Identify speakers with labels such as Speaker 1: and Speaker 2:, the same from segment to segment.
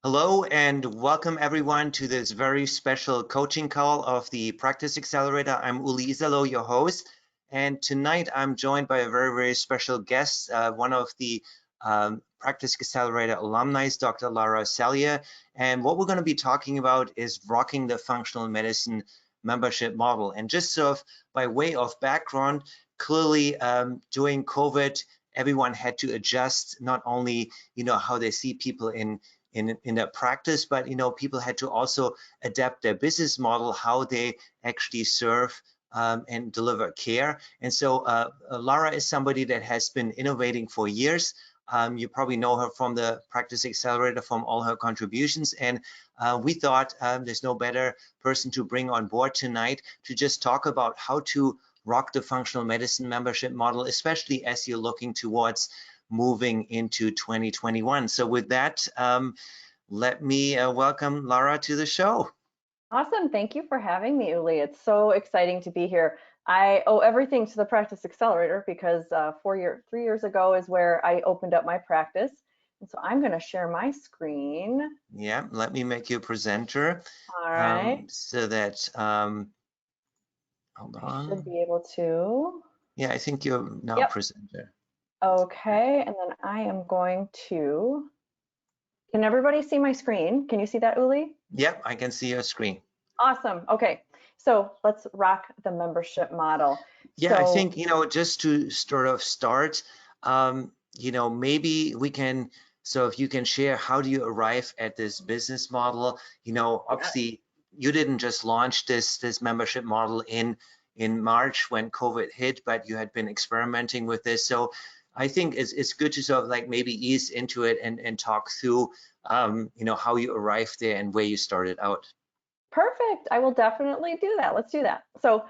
Speaker 1: Hello and welcome everyone to this very special coaching call of the Practice Accelerator. I'm Uli Isalo, your host, and tonight I'm joined by a very special guest, one of the Practice Accelerator alumni, Dr. Lara Salyer. And what we're going to be talking about is rocking the functional medicine membership model. And just sort of by way of background, clearly during COVID, everyone had to adjust not only how they see people in their practice, but people had to also adapt their business model, how they actually serve and deliver care. And so Lara is somebody that has been innovating for years. You probably know her from the Practice Accelerator, from all her contributions. And we thought there's no better person to bring on board tonight to just talk about how to rock the functional medicine membership model, especially as you're looking towards moving into 2021. So with that, let me welcome Lara to the show.
Speaker 2: Awesome. Thank you for having me, Uli. It's so exciting to be here. I owe everything to the Practice Accelerator because 3 years ago is where I opened up my practice. And so I'm going to share my screen.
Speaker 1: Yeah, let me make you a presenter
Speaker 2: All right.
Speaker 1: so that, hold
Speaker 2: I should
Speaker 1: on.
Speaker 2: be able to.
Speaker 1: Yeah, I think you're now a
Speaker 2: Yep.
Speaker 1: presenter.
Speaker 2: Okay. And then I am going to. Can everybody see my screen? Can you see that, Uli?
Speaker 1: Yep, I can see your screen.
Speaker 2: Awesome. Okay. So let's rock the membership model.
Speaker 1: Yeah, I
Speaker 2: So
Speaker 1: think, just to sort of start, maybe we can, so if you can share, how do you arrive at this business model?
Speaker 2: yeah,
Speaker 1: Obviously you didn't just launch this membership model in March when COVID hit, but you had been experimenting with this. So I think it's good to sort of like maybe ease into it and talk through, how you arrived there and where you started out.
Speaker 2: perfect. I will definitely do that. Let's do that. So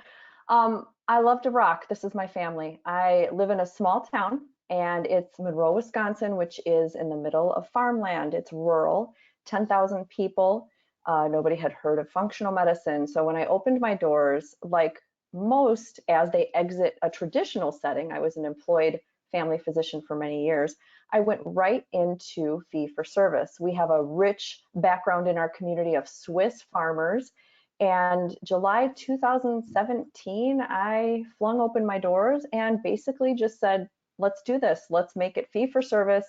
Speaker 2: I love to rock. This is my family. I live in a small town and it's Monroe, Wisconsin, which is in the middle of farmland. It's rural, 10,000 people. Nobody had heard of functional medicine. So when I opened my doors, like most, as they exit a traditional setting, I was an employed family physician for many years. I went right into fee for service. We have a rich background in our community of Swiss farmers. And July 2017, I flung open my doors and basically just said, let's do this. Let's make it fee for service.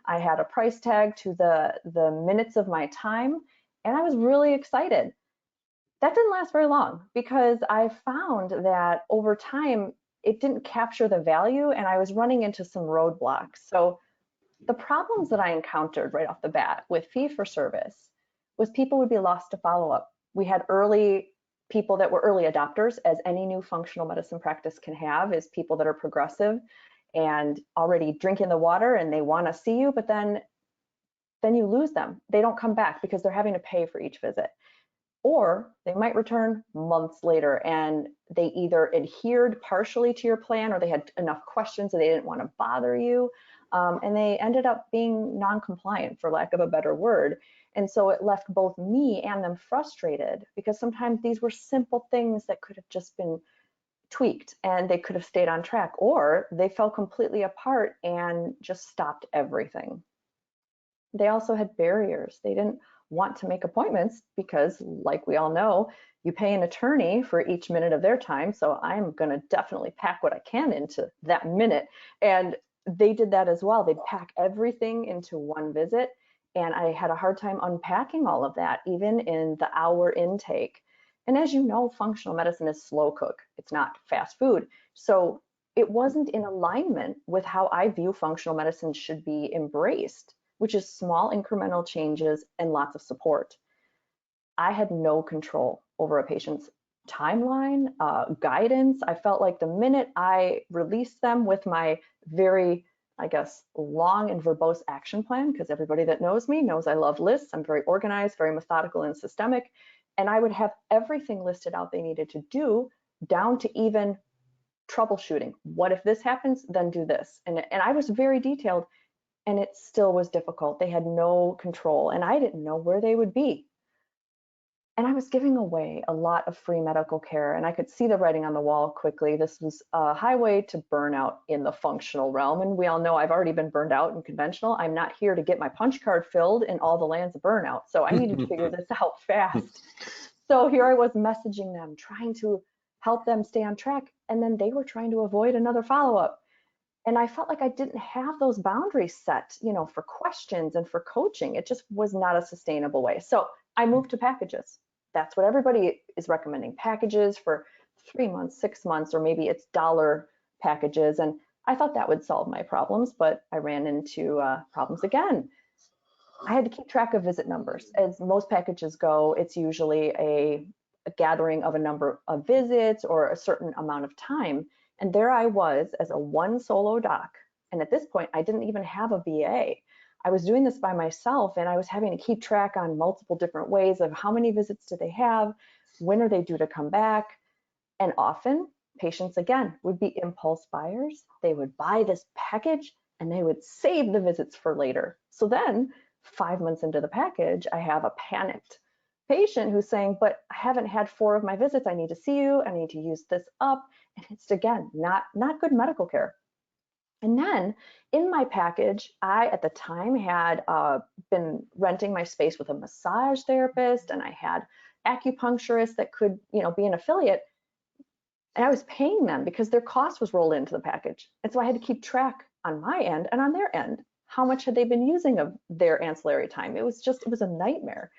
Speaker 2: I had a price tag to the minutes of my time, and I was really excited. That didn't last very long because I found that over time, it didn't capture the value and I was running into some roadblocks. So the problems that I encountered right off the bat with fee for service was people would be lost to follow up. We had early people that were early adopters, as any new functional medicine practice can have, is people that are progressive and already drinking the water and they want to see you, but then you lose them. They don't come back because they're having to pay for each visit. Or they might return months later and they either adhered partially to your plan or they had enough questions that they didn't want to bother you. And they ended up being non-compliant, for lack of a better word. And so it left both me and them frustrated because sometimes these were simple things that could have just been tweaked and they could have stayed on track, or they fell completely apart and just stopped everything. They also had barriers. They didn't want to make appointments because, like we all know, you pay an attorney for each minute of their time. So I'm going to definitely pack what I can into that minute. And they did that as well. They'd pack everything into one visit. And I had a hard time unpacking all of that, even in the hour intake. And as you know, functional medicine is slow cook, it's not fast food. So it wasn't in alignment with how I view functional medicine should be embraced, which is small incremental changes and lots of support. I had no control over a patient's timeline, guidance. I felt like the minute I released them with my very, I guess, long and verbose action plan, because everybody that knows me knows I love lists. I'm very organized, very methodical and systemic. And I would have everything listed out they needed to do, down to even troubleshooting. What if this happens? Then do this. And I was very detailed, and it still was difficult. They had no control, and I didn't know where they would be. And I was giving away a lot of free medical care, and I could see the writing on the wall quickly. This was a highway to burnout in the functional realm. And we all know I've already been burned out in conventional. I'm not here to get my punch card filled in all the lands of burnout. So I needed to figure this out fast. So here I was messaging them, trying to help them stay on track. And then they were trying to avoid another follow up. And I felt like I didn't have those boundaries set, for questions and for coaching. It just was not a sustainable way. So I moved to packages. That's what everybody is recommending, packages for 3 months, 6 months, or maybe it's dollar packages. And I thought that would solve my problems, but I ran into problems again. I had to keep track of visit numbers. As most packages go, it's usually a gathering of a number of visits or a certain amount of time. And there I was as a one solo doc. And at this point, I didn't even have a VA. I was doing this by myself, and I was having to keep track on multiple different ways of how many visits do they have, when are they due to come back. And often patients, again, would be impulse buyers. They would buy this package and they would save the visits for later. So then 5 months into the package, I have a panicked patient who's saying, but I haven't had 4 of my visits. I need to see you. I need to use this up. And it's, again, not good medical care. And then in my package, I at the time had been renting my space with a massage therapist, and I had acupuncturists that could, be an affiliate. And I was paying them because their cost was rolled into the package. And so I had to keep track on my end and on their end. How much had they been using of their ancillary time? It was a nightmare.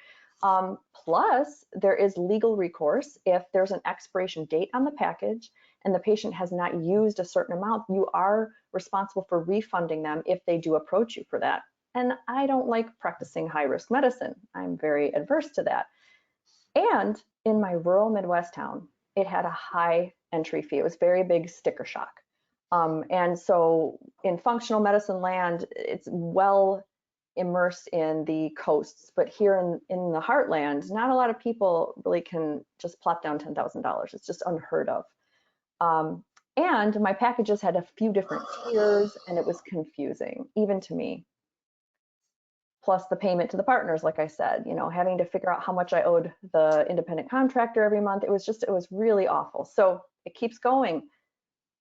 Speaker 2: Plus, there is legal recourse. If there's an expiration date on the package and the patient has not used a certain amount, you are responsible for refunding them if they do approach you for that. And I don't like practicing high risk medicine. I'm very adverse to that. And in my rural Midwest town, it had a high entry fee. It was very big sticker shock. And so in functional medicine land, it's well immersed in the coasts, but here in the heartland, not a lot of people really can just plop down $10,000. It's just unheard of. And my packages had a few different tiers, and it was confusing, even to me. Plus the payment to the partners, like I said, having to figure out how much I owed the independent contractor every month. It was really awful. So it keeps going.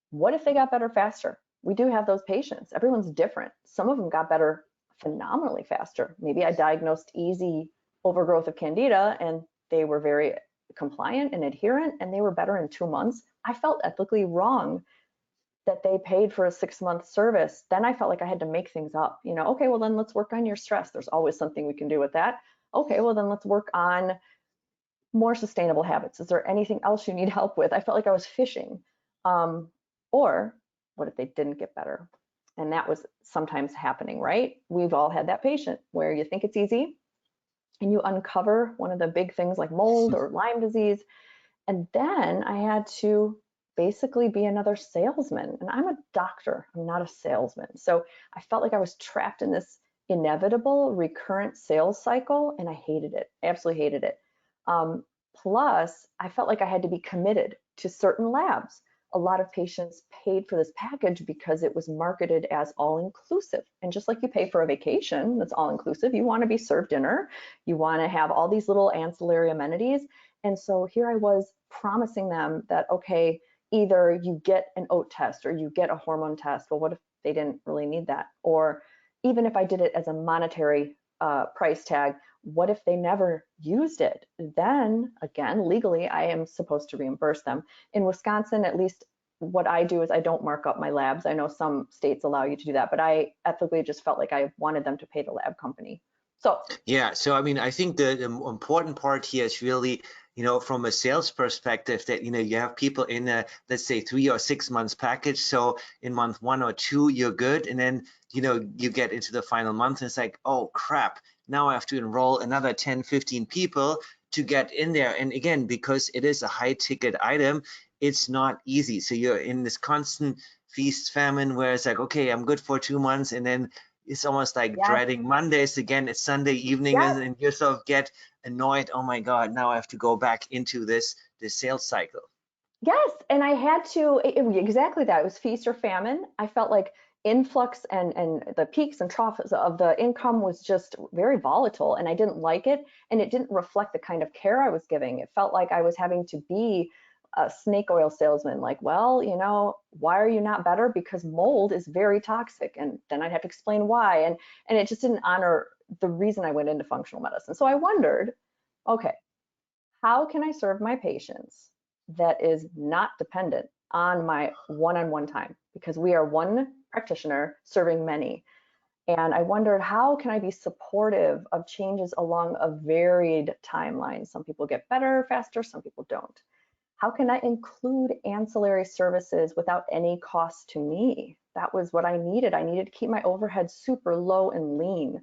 Speaker 2: What if they got better faster? We do have those patients. Everyone's different. Some of them got better phenomenally faster. Maybe I diagnosed easy overgrowth of candida and they were very compliant and adherent and they were better in 2 months. I felt ethically wrong that they paid for a 6-month service. Then I felt like I had to make things up. Okay, well then let's work on your stress. There's always something we can do with that. Okay, well then let's work on more sustainable habits. Is there anything else you need help with? I felt like I was fishing. Or what if they didn't get better? And that was sometimes happening, right? We've all had that patient where you think it's easy and you uncover one of the big things like mold or Lyme disease. And then I had to basically be another salesman. And I'm a doctor, I'm not a salesman. So I felt like I was trapped in this inevitable recurrent sales cycle, and I hated it, absolutely hated it. Plus, I felt like I had to be committed to certain labs. A lot of patients paid for this package because it was marketed as all-inclusive. And just like you pay for a vacation that's all-inclusive, you want to be served dinner, you want to have all these little ancillary amenities. And so here I was promising them that, okay, either you get an oat test or you get a hormone test. Well, what if they didn't really need that? Or even if I did it as a monetary price tag, what if they never used it? Then again, legally, I am supposed to reimburse them. In Wisconsin, at least what I do is I don't mark up my labs. I know some states allow you to do that, but I ethically just felt like I wanted them to pay the lab company. So
Speaker 1: yeah, so I mean, I think the important part here is really, from a sales perspective that, you have people in a, let's say 3 or 6 months package. So in month 1 or 2, you're good. And then, you get into the final month and it's like, oh crap, now I have to enroll another 10, 15 people to get in there. And again, because it is a high ticket item, it's not easy. So you're in this constant feast famine where it's like, okay, I'm good for 2 months. And then it's almost like
Speaker 2: yes,
Speaker 1: dreading Mondays again. It's Sunday evening,
Speaker 2: yes,
Speaker 1: and you sort of get annoyed. Oh my God, now I have to go back into this sales cycle.
Speaker 2: yes. And I had to, exactly that. It was feast or famine. I felt like influx and the peaks and troughs of the income was just very volatile, and I didn't like it, and it didn't reflect the kind of care I was giving. It felt like I was having to be a snake oil salesman, like, well, why are you not better? Because mold is very toxic, and then I'd have to explain why, and it just didn't honor the reason I went into functional medicine. So I wondered, okay, how can I serve my patients that is not dependent on my one-on-one time? Because we are one practitioner serving many. And I wondered, how can I be supportive of changes along a varied timeline? Some people get better faster, some people don't. How can I include ancillary services without any cost to me? That was what I needed. I needed to keep my overhead super low and lean.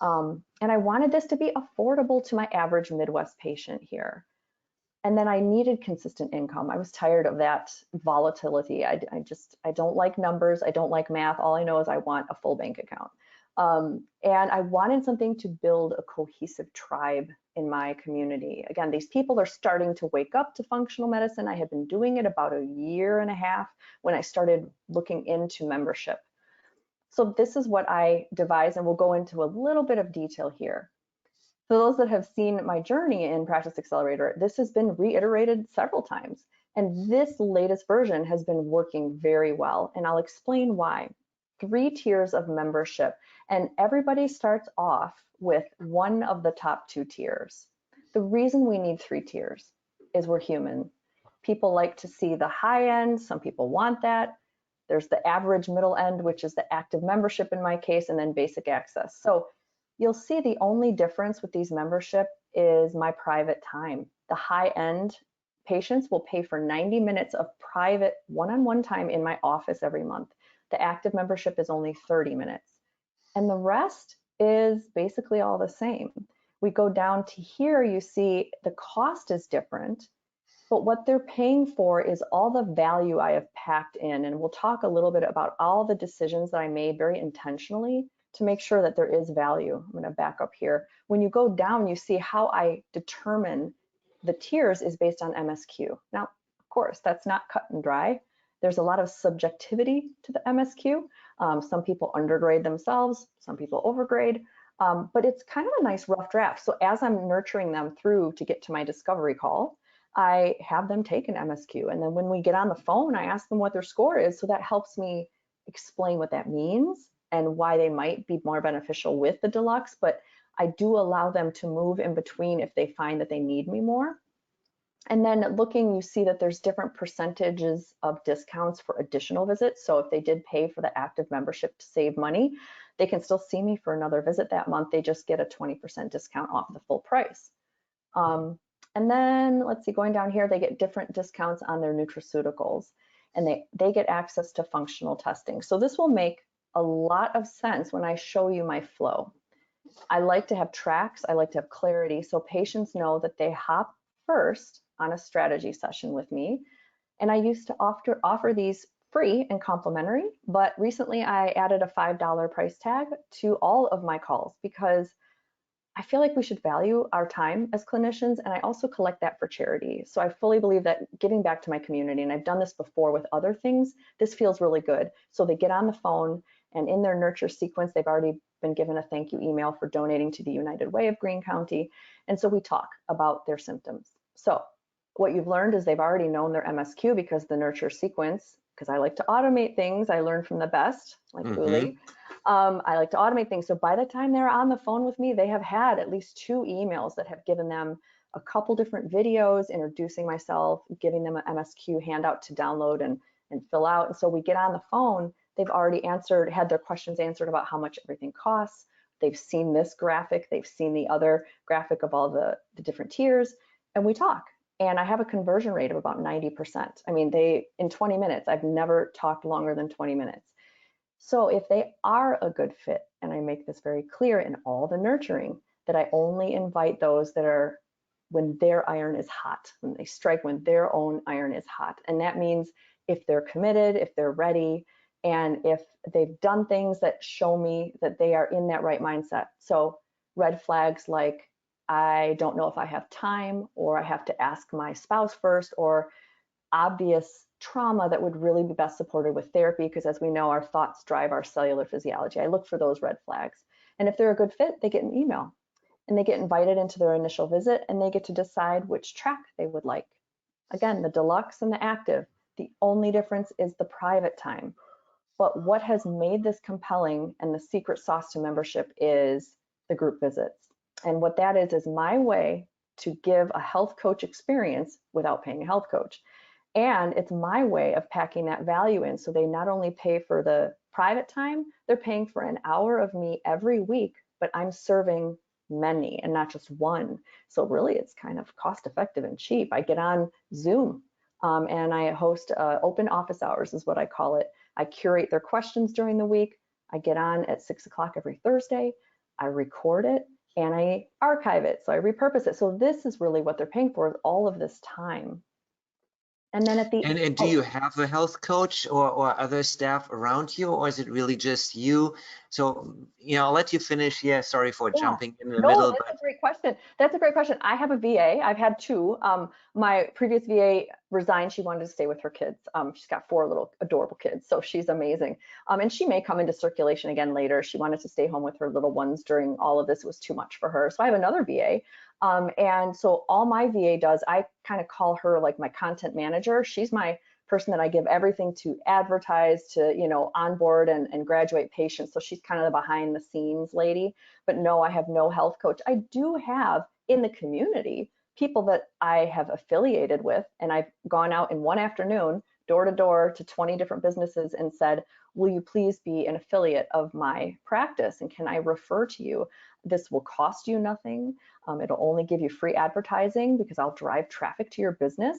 Speaker 2: And I wanted this to be affordable to my average Midwest patient here. And then I needed consistent income. I was tired of that volatility. I don't like numbers. I don't like math. All I know is I want a full bank account. And I wanted something to build a cohesive tribe in my community. Again, these people are starting to wake up to functional medicine. I had been doing it about a year and a half when I started looking into membership. So this is what I devised, and we'll go into a little bit of detail here. For those that have seen my journey in Practice Accelerator, this has been reiterated several times. And this latest version has been working very well. And I'll explain why. 3 tiers of membership, and everybody starts off with one of the top 2 tiers. The reason we need 3 tiers is we're human. People like to see the high end. Some people want that. There's the average middle end, which is the active membership in my case, and then basic access. So you'll see the only difference with these membership is my private time. The high end patients will pay for 90 minutes of private one-on-one time in my office every month. The active membership is only 30 minutes. And the rest is basically all the same. We go down to here, you see the cost is different, but what they're paying for is all the value I have packed in. And we'll talk a little bit about all the decisions that I made very intentionally to make sure that there is value. I'm going to back up here. When you go down, you see how I determine the tiers is based on MSQ. Now, of course, that's not cut and dry. There's a lot of subjectivity to the MSQ. Some people undergrade themselves, some people overgrade, but it's kind of a nice rough draft. So as I'm nurturing them through to get to my discovery call, I have them take an MSQ. And then when we get on the phone, I ask them what their score is. So that helps me explain what that means and why they might be more beneficial with the deluxe. But I do allow them to move in between if they find that they need me more. And then looking, you see that there's different percentages of discounts for additional visits. So if they did pay for the active membership to save money, they can still see me for another visit that month. They just get a 20% discount off the full price. And then let's see, going down here, they get different discounts on their nutraceuticals, and they get access to functional testing. So this will make a lot of sense when I show you my flow. I like to have tracks. I like to have clarity so patients know that they hop first on a strategy session with me. And I used to offer these free and complimentary, but recently I added a $5 price tag to all of my calls because I feel like we should value our time as clinicians, and I also collect that for charity. So I fully believe that giving back to my community, and I've done this before with other things, this feels really good. So they get on the phone, and in their nurture sequence, they've already been given a thank you email for donating to the United Way of Greene County. And so we talk about their symptoms. So what you've learned is they've already known their MSQ because the nurture sequence, because I like to automate things, I learned from the best, like Uli. I like to automate things. So by the time they're on the phone with me, they have had at least 2 emails that have given them a couple different videos, introducing myself, giving them an MSQ handout to download and fill out. And so we get on the phone, they've already had their questions answered about how much everything costs. They've seen this graphic, they've seen the other graphic of all the different tiers, and we talk. And I have a conversion rate of about 90%. I mean, in 20 minutes, I've never talked longer than 20 minutes. So if they are a good fit, and I make this very clear in all the nurturing, that I only invite those that are when their iron is hot, when they strike when their own iron is hot. And that means if they're committed, if they're ready, and if they've done things that show me that they are in that right mindset. So red flags like, I don't know if I have time, or I have to ask my spouse first, or obvious trauma that would really be best supported with therapy, because as we know, our thoughts drive our cellular physiology. I look for those red flags. And if they're a good fit, they get an email and they get invited into their initial visit and they get to decide which track they would like. Again, the deluxe and the active, the only difference is the private time. But what has made this compelling and the secret sauce to membership is the group visits. And what that is my way to give a health coach experience without paying a health coach. And it's my way of packing that value in. So they not only pay for the private time, they're paying for an hour of me every week, but I'm serving many and not just one. So really it's kind of cost effective and cheap. I get on Zoom and I host open office hours is what I call it. I curate their questions during the week. I get on at 6 o'clock every Thursday. I record it and I archive it. So I repurpose it. So this is really what they're paying for, all of this time. And then at the
Speaker 1: And do you have a health coach or other staff around you, or is it really just you? So, I'll let you finish. Yeah, sorry for
Speaker 2: yeah.
Speaker 1: jumping in the
Speaker 2: No,
Speaker 1: middle,
Speaker 2: that's
Speaker 1: but
Speaker 2: a great question. That's a great question. I have a VA. I've had two. My previous VA resigned. She wanted to stay with her kids. She's got four little adorable kids, so she's amazing. And she may come into circulation again later. She wanted to stay home with her little ones during all of this. It was too much for her. So I have another VA. And so all my VA does, I kind of call her like my content manager. She's my person that I give everything to advertise, to, onboard and graduate patients. So she's kind of the behind the scenes lady. But no, I have no health coach. I do have in the community people that I have affiliated with, and I've gone out in one afternoon, door to door to 20 different businesses and said, will you please be an affiliate of my practice? And can I refer to you? This will cost you nothing. It'll only give you free advertising because I'll drive traffic to your business.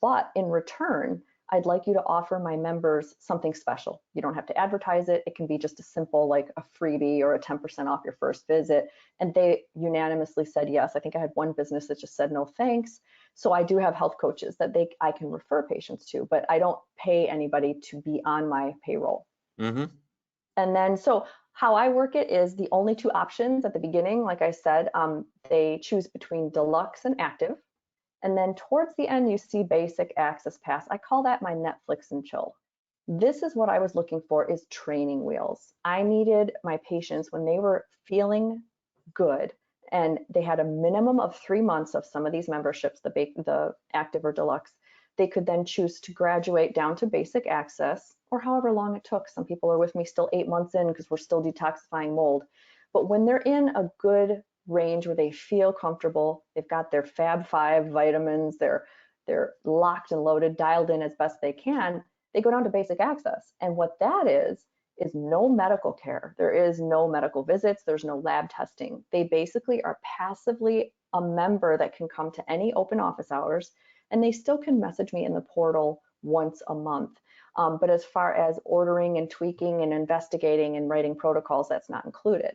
Speaker 2: But in return, I'd like you to offer my members something special. You don't have to advertise it. It can be just a simple, like a freebie or a 10% off your first visit. And they unanimously said yes. I think I had one business that just said no thanks. So I do have health coaches that I can refer patients to, but I don't pay anybody to be on my payroll.
Speaker 1: mm-hmm.
Speaker 2: And then, so how I work it is the only two options at the beginning, like I said, they choose between deluxe and active. And then towards the end, you see basic access pass. I call that my Netflix and chill. This is what I was looking for, is training wheels. I needed my patients when they were feeling good and they had a minimum of 3 months of some of these memberships, the active or deluxe, they could then choose to graduate down to basic access or however long it took. Some people are with me still 8 months in because we're still detoxifying mold. But when they're in a good range where they feel comfortable, they've got their Fab 5 vitamins, they're locked and loaded, dialed in as best they can, they go down to basic access. And what that is no medical care. There is no medical visits, there's no lab testing. They basically are passively a member that can come to any open office hours, and they still can message me in the portal once a month. But as far as ordering and tweaking and investigating and writing protocols, that's not included.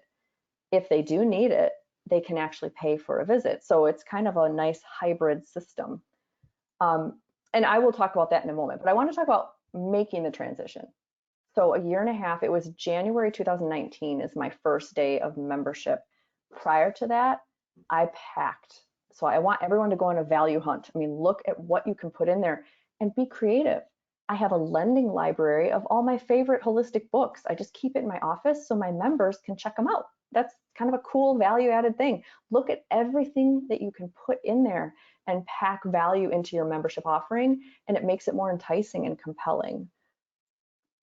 Speaker 2: If they do need it, they can actually pay for a visit. So it's kind of a nice hybrid system. And I will talk about that in a moment, but I want to talk about making the transition. So a year and a half, it was January 2019 is my first day of membership. Prior to that, I packed. So I want everyone to go on a value hunt. I mean, look at what you can put in there and be creative. I have a lending library of all my favorite holistic books. I just keep it in my office so my members can check them out. That's kind of a cool value added thing. Look at everything that you can put in there and pack value into your membership offering, and it makes it more enticing and compelling.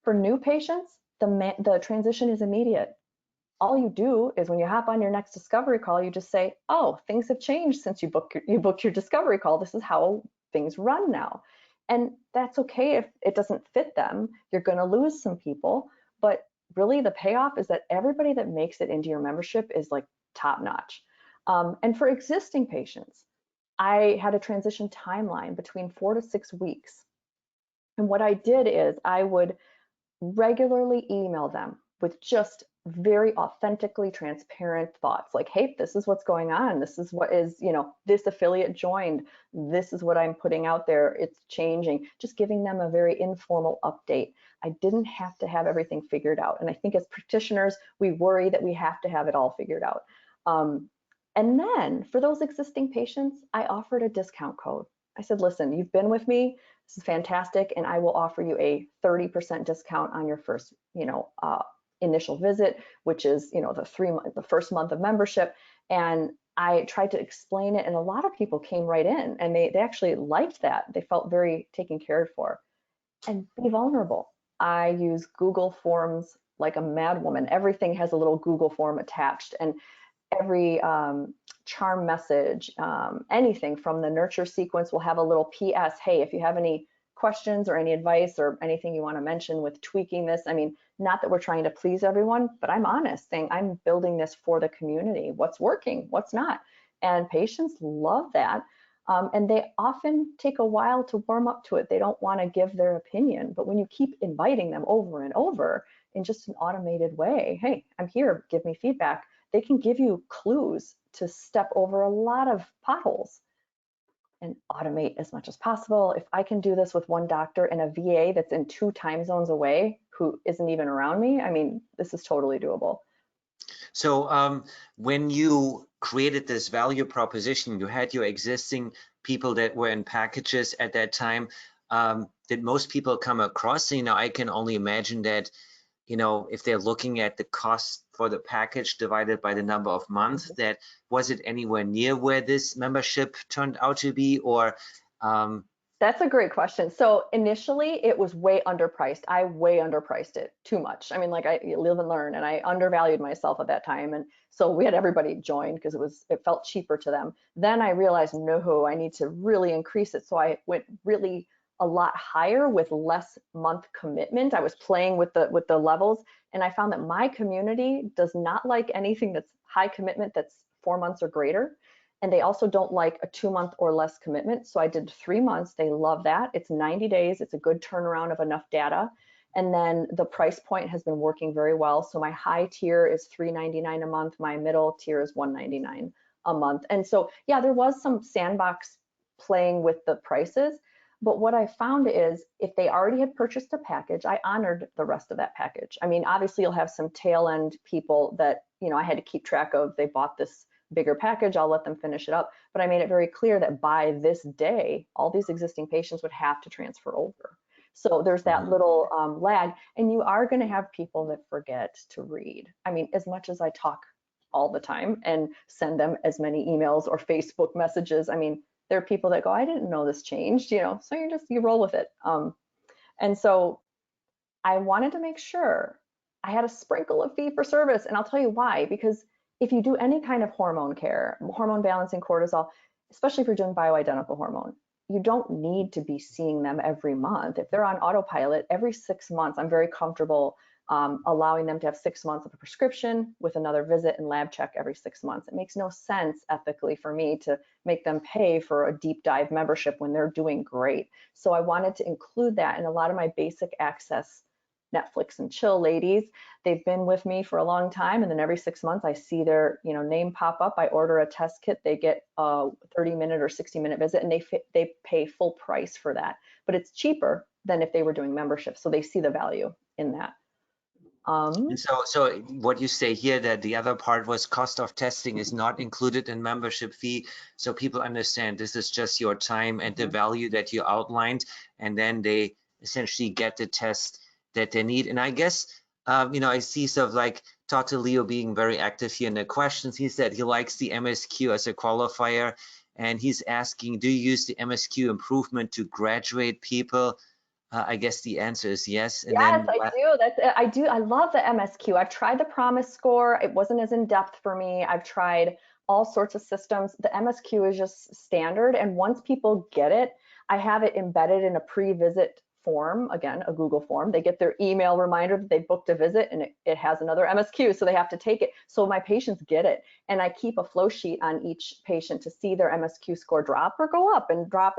Speaker 2: For new patients, the transition is immediate. All you do is when you hop on your next discovery call, you just say, oh, things have changed since you booked your discovery call. This is how things run now. And that's okay if it doesn't fit them. You're going to lose some people, but really the payoff is that everybody that makes it into your membership is like top notch. And for existing patients, I had a transition timeline between 4 to 6 weeks. And what I did is I would regularly email them with just very authentically transparent thoughts like, hey, this is what's going on. This is what is, this affiliate joined. This is what I'm putting out there. It's changing. Just giving them a very informal update. I didn't have to have everything figured out. And I think as practitioners, we worry that we have to have it all figured out. And then for those existing patients, I offered a discount code. I said, listen, you've been with me this is fantastic, and I will offer you a 30% discount on your first, initial visit, which is, the first month of membership. And I tried to explain it, and a lot of people came right in, and they actually liked that. They felt very taken care for. And be vulnerable. I use Google Forms like a madwoman. Everything has a little Google form attached, and every charm message, anything from the nurture sequence will have a little PS. Hey, if you have any questions or any advice or anything you want to mention with tweaking this, I mean, not that we're trying to please everyone, but I'm honest, saying I'm building this for the community. What's working, what's not. And patients love that. And they often take a while to warm up to it. They don't want to give their opinion, but when you keep inviting them over and over in just an automated way, hey, I'm here, give me feedback, they can give you clues to step over a lot of potholes and automate as much as possible. If I can do this with one doctor in a VA that's in 2 time zones away who isn't even around me, I mean, this is totally doable.
Speaker 1: So when you created this value proposition, you had your existing people that were in packages at that time. Did most people come across? I can only imagine that, if they're looking at the cost for the package divided by the number of months, that was it anywhere near where this membership turned out to be, or
Speaker 2: That's a great question. So initially it was way underpriced. I way underpriced it too much. I mean, like I live and learn, and I undervalued myself at that time. And so we had everybody join because it felt cheaper to them. Then I realized, no, I need to really increase it. So I went really a lot higher with less month commitment. I was playing with the levels, and I found that my community does not like anything that's high commitment that's 4 months or greater. And they also don't like a 2-month or less commitment. So I did 3 months. They love that. It's 90 days. It's a good turnaround of enough data. And then the price point has been working very well. So my high tier is $3.99 a month. My middle tier is $1.99 a month. And so, yeah, there was some sandbox playing with the prices. But what I found is if they already had purchased a package, I honored the rest of that package. I mean, obviously you'll have some tail end people that, I had to keep track of. They bought this bigger package, I'll let them finish it up. But I made it very clear that by this day, all these existing patients would have to transfer over. So there's that little lag, and you are going to have people that forget to read. I mean, as much as I talk all the time and send them as many emails or Facebook messages, I mean, there are people that go, I didn't know this changed, so you roll with it. And so I wanted to make sure I had a sprinkle of fee for service, and I'll tell you why, because if you do any kind of hormone care, hormone balancing, cortisol, especially if you're doing bioidentical hormone, you don't need to be seeing them every month. If they're on autopilot every 6 months, I'm very comfortable allowing them to have 6 months of a prescription with another visit and lab check every 6 months. It makes no sense ethically for me to make them pay for a deep dive membership when they're doing great. So I wanted to include that in a lot of my basic access Netflix and chill ladies. They've been with me for a long time, and then every 6 months I see their name pop up. I order a test kit. They get a 30-minute or 60-minute visit, and they pay full price for that. But it's cheaper than if they were doing membership, so they see the value in that.
Speaker 1: And so what you say here, that the other part was cost of testing is not included in membership fee, so people understand this is just your time and the value that you outlined, and then they essentially get the test that they need. And I guess I see sort of like Dr. Leo being very active here in the questions. He said he likes the MSQ as a qualifier, and he's asking, do you use the MSQ improvement to graduate people? I guess the answer is yes. And
Speaker 2: Yes,
Speaker 1: then
Speaker 2: I do. I do. I love the MSQ. I've tried the Promise Score. It wasn't as in depth for me. I've tried all sorts of systems. The MSQ is just standard. And once people get it, I have it embedded in a pre-visit form, again, a Google form. They get their email reminder that they booked a visit, and it has another MSQ, so they have to take it. So my patients get it. And I keep a flow sheet on each patient to see their MSQ score drop or go up and drop.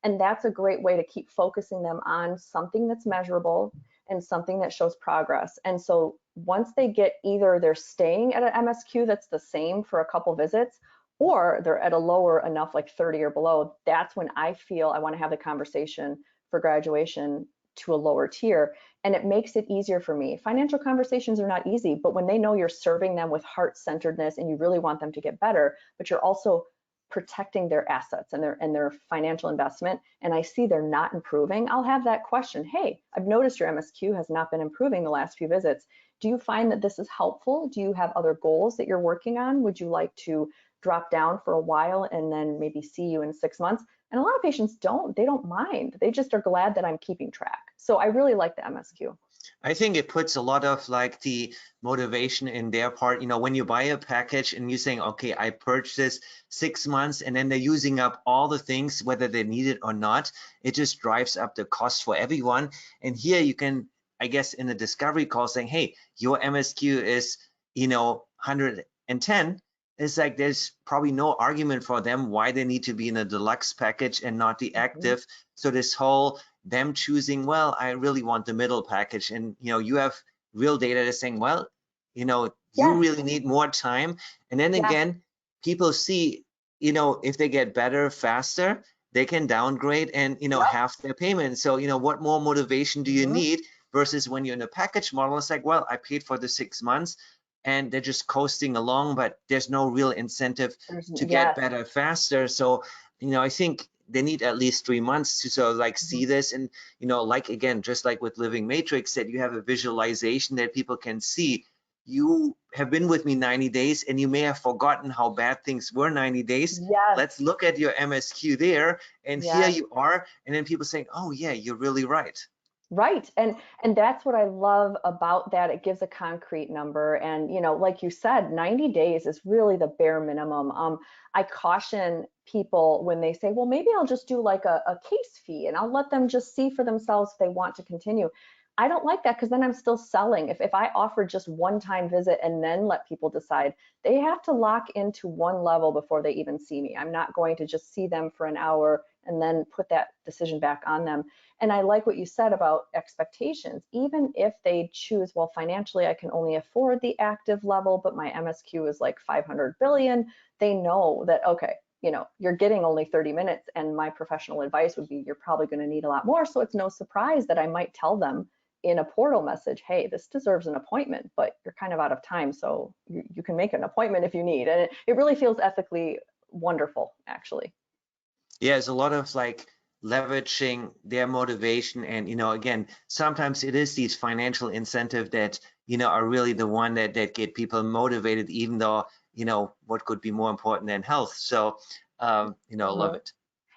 Speaker 2: And that's a great way to keep focusing them on something that's measurable and something that shows progress. And so once they get, either they're staying at an MSQ that's the same for a couple visits, or they're at a lower enough, like 30 or below, that's when I feel I want to have the conversation for graduation to a lower tier. And it makes it easier for me. Financial conversations are not easy, but when they know you're serving them with heart-centeredness and you really want them to get better, but you're also protecting their assets and their financial investment, and I see they're not improving, I'll have that question. Hey, I've noticed your MSQ has not been improving the last few visits. Do you find that this is helpful? Do you have other goals that you're working on? Would you like to drop down for a while and then maybe see you in 6 months? And a lot of patients they don't mind. They just are glad that I'm keeping track. So I really like the MSQ.
Speaker 1: I think it puts a lot of like the motivation in their part. When you buy a package and you're saying, okay, I purchased 6 months, and then they're using up all the things, whether they need it or not, it just drives up the cost for everyone. And here you can, I guess, in a discovery call saying, hey, your MSQ is, 110. It's like there's probably no argument for them why they need to be in a deluxe package and not the active. So this whole them choosing, well, I really want the middle package, and you have real data that's saying, well, you
Speaker 2: Yes,
Speaker 1: really need more time. And then
Speaker 2: yes,
Speaker 1: again, people see, if they get better faster, they can downgrade and
Speaker 2: yep.
Speaker 1: half their payment. So what more motivation do you
Speaker 2: Mhm.
Speaker 1: need versus when you're in a package model? It's like, well, I paid for the 6 months and they're just coasting along, but there's no real incentive to get
Speaker 2: Yes.
Speaker 1: better faster. So I think they need at least 3 months to sort of like
Speaker 2: Mhm.
Speaker 1: see this. And like, again, just like with Living Matrix, that you have a visualization that people can see. You have been with me 90 days and you may have forgotten how bad things were 90 days.
Speaker 2: Yes,
Speaker 1: Let's look at your MSQ there, and here
Speaker 2: yes.
Speaker 1: you are. And then people saying, oh yeah, you're really right.
Speaker 2: Right. And that's what I love about that. It gives a concrete number. And, like you said, 90 days is really the bare minimum. I caution people when they say, well, maybe I'll just do like a case fee and I'll let them just see for themselves if they want to continue. I don't like that because then I'm still selling. If I offer just one-time visit and then let people decide, they have to lock into one level before they even see me. I'm not going to just see them for an hour and then put that decision back on them. And I like what you said about expectations. Even if they choose, well, financially, I can only afford the active level, but my MSQ is like 500 billion, they know that, okay, you're getting only 30 minutes. And my professional advice would be, you're probably going to need a lot more. So it's no surprise that I might tell them in a portal message, hey, this deserves an appointment, but you're kind of out of time. So you can make an appointment if you need. And it really feels ethically wonderful, actually.
Speaker 1: Yeah, there's a lot of like leveraging their motivation. And again, sometimes it is these financial incentive that are really the one that get people motivated, even though what could be more important than health. So I love it.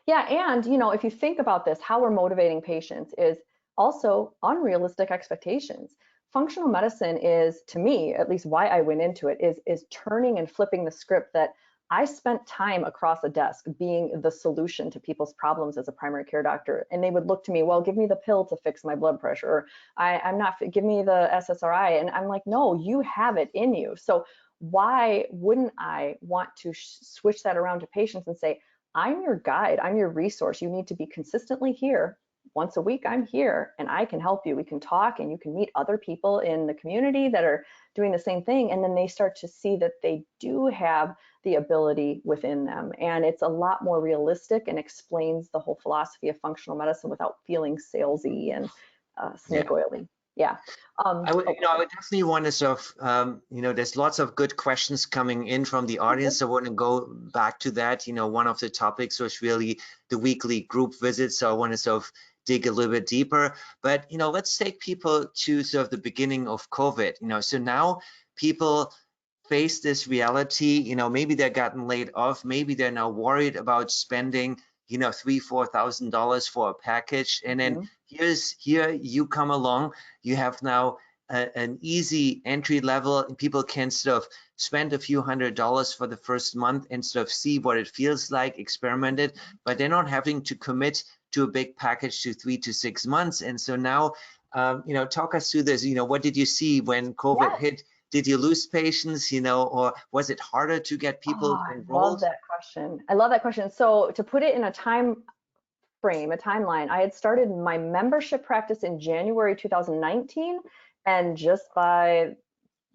Speaker 2: Yeah, and if you think about this, how we're motivating patients is also unrealistic expectations. Functional medicine is, to me, at least why I went into it, is turning and flipping the script that I spent time across a desk being the solution to people's problems as a primary care doctor. And they would look to me, well, give me the pill to fix my blood pressure, or I'm not, give me the SSRI. And I'm like, no, you have it in you. So why wouldn't I want to switch that around to patients and say, I'm your guide, I'm your resource. You need to be consistently here. Once a week, I'm here and I can help you. We can talk and you can meet other people in the community that are doing the same thing. And then they start to see that they do have the ability within them. And it's a lot more realistic and explains the whole philosophy of functional medicine without feeling salesy and
Speaker 1: Yeah.
Speaker 2: snake oily. Yeah.
Speaker 1: I would,
Speaker 2: Oh,
Speaker 1: I would definitely want to sort of, there's lots of good questions coming in from the
Speaker 2: okay.
Speaker 1: audience. So I want to go back to that. One of the topics was really the weekly group visits. So I want to sort of dig a little bit deeper. But, let's take people to sort of the beginning of COVID. So now people face this reality. Maybe they're gotten laid off. Maybe they're now worried about spending, $3,000-4,000 for a package. And then
Speaker 2: Mhm.
Speaker 1: here you come along. You have now an easy entry level, and people can sort of spend a few $100s for the first month and sort of see what it feels like, experiment it, but they're not having to commit to a big package to 3 to 6 months. And so now, talk us through this. What did you see when COVID
Speaker 2: Yes.
Speaker 1: hit? Did you lose patients, or was it harder to get
Speaker 2: Oh,
Speaker 1: people
Speaker 2: I love
Speaker 1: enrolled?
Speaker 2: that question. I love that question. So to put it in a time frame, a timeline, I had started my membership practice in January 2019, and just by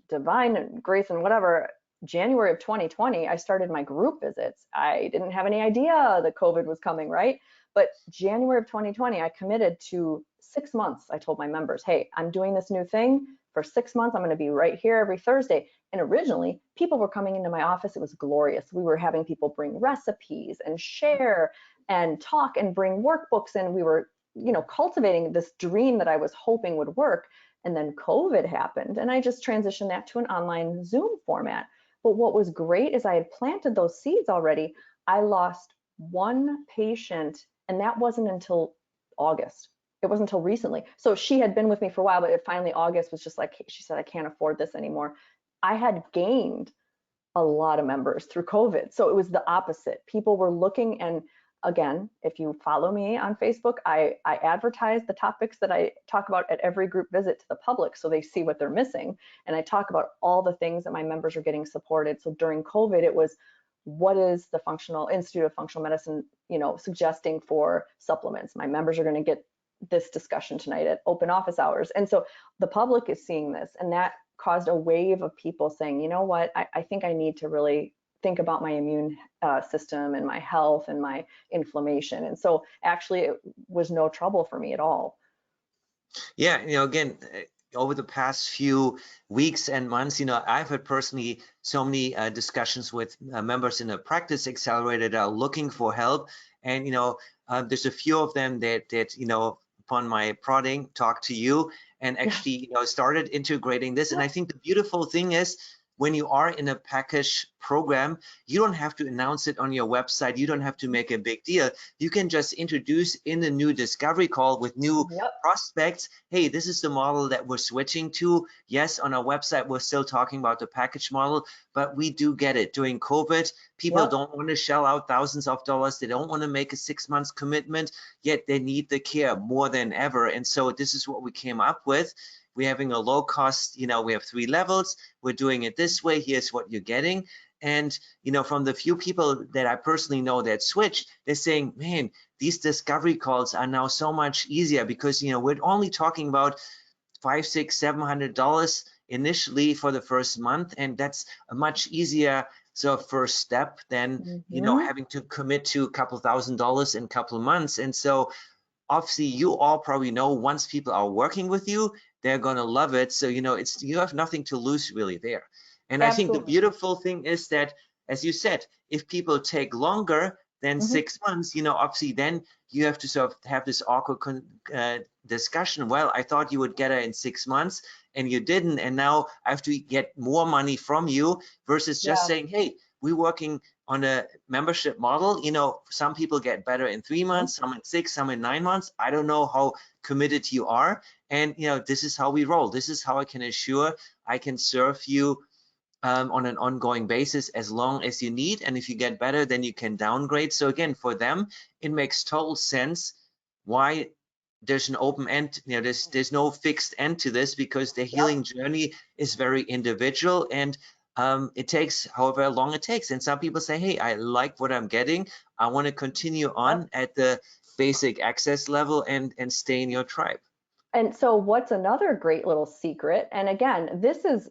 Speaker 2: divine grace and whatever, January of 2020, I started my group visits. I didn't have any idea that COVID was coming, right? But January of 2020, I committed to 6 months. I told my members, hey, I'm doing this new thing. For 6 months, I'm going to be right here every Thursday. And originally, people were coming into my office. It was glorious. We were having people bring recipes and share and talk and bring workbooks. And we were, cultivating this dream that I was hoping would work. And then COVID happened, and I just transitioned that to an online Zoom format. But what was great is I had planted those seeds already. I lost one patient, and that wasn't until August. It wasn't until recently. So she had been with me for a while, but finally August was just like, she said, I can't afford this anymore. I had gained a lot of members through COVID. So it was the opposite. People were looking, and again, if you follow me on Facebook, I advertise the topics that I talk about at every group visit to the public so they see what they're missing. And I talk about all the things that my members are getting supported. So during COVID, it was, what is the Institute of Functional Medicine, suggesting for supplements? My members are going to get this discussion tonight at open office hours. And so the public is seeing this, and that caused a wave of people saying, you know what, I think I need to really think about my immune system and my health and my inflammation. And so actually it was no trouble for me at all.
Speaker 1: Yeah, again, over the past few weeks and months, I've had personally so many discussions with members in the Practice Accelerator that are looking for help. And, there's a few of them that upon my prodding, talked to you and actually, started integrating this. And I think the beautiful thing is, when you are in a package program, you don't have to announce it on your website. You don't have to make a big deal. You can just introduce in the new discovery call with new prospects, hey, this is the model that we're switching to. Yes, on our website, we're still talking about the package model, but we do get it. During COVID, people don't want to shell out thousands of dollars. They don't want to make a 6 months commitment, yet they need the care more than ever. And so this is what we came up with. We're having a low cost, we have 3 levels. We're doing it this way. Here's what you're getting. And, from the few people that I personally know that switched, they're saying, man, these discovery calls are now so much easier because, we're only talking about $500, $600, $700 initially for the first month. And that's a much easier first step than, having to commit to a couple $1,000s in a couple of months. And so obviously you all probably know, once people are working with you, they're going to love it. So, you have nothing to lose really there. And I think the beautiful thing is that, as you said, if people take longer than 6 months, obviously then you have to sort of have this awkward discussion. Well, I thought you would get it in 6 months and you didn't. And now I have to get more money from you versus just saying, hey, we're working on a membership model. Some people get better in 3 months, some in 6, some in 9 months. I don't know how committed you are. And, this is how we roll. This is how I can assure I can serve you on an ongoing basis as long as you need. And if you get better, then you can downgrade. So again, for them, it makes total sense why there's an open end. There's no fixed end to this, because the healing journey is very individual, and it takes however long it takes. And some people say, hey, I like what I'm getting. I want to continue on at the basic access level and stay in your tribe.
Speaker 2: And so what's another great little secret? And again, this is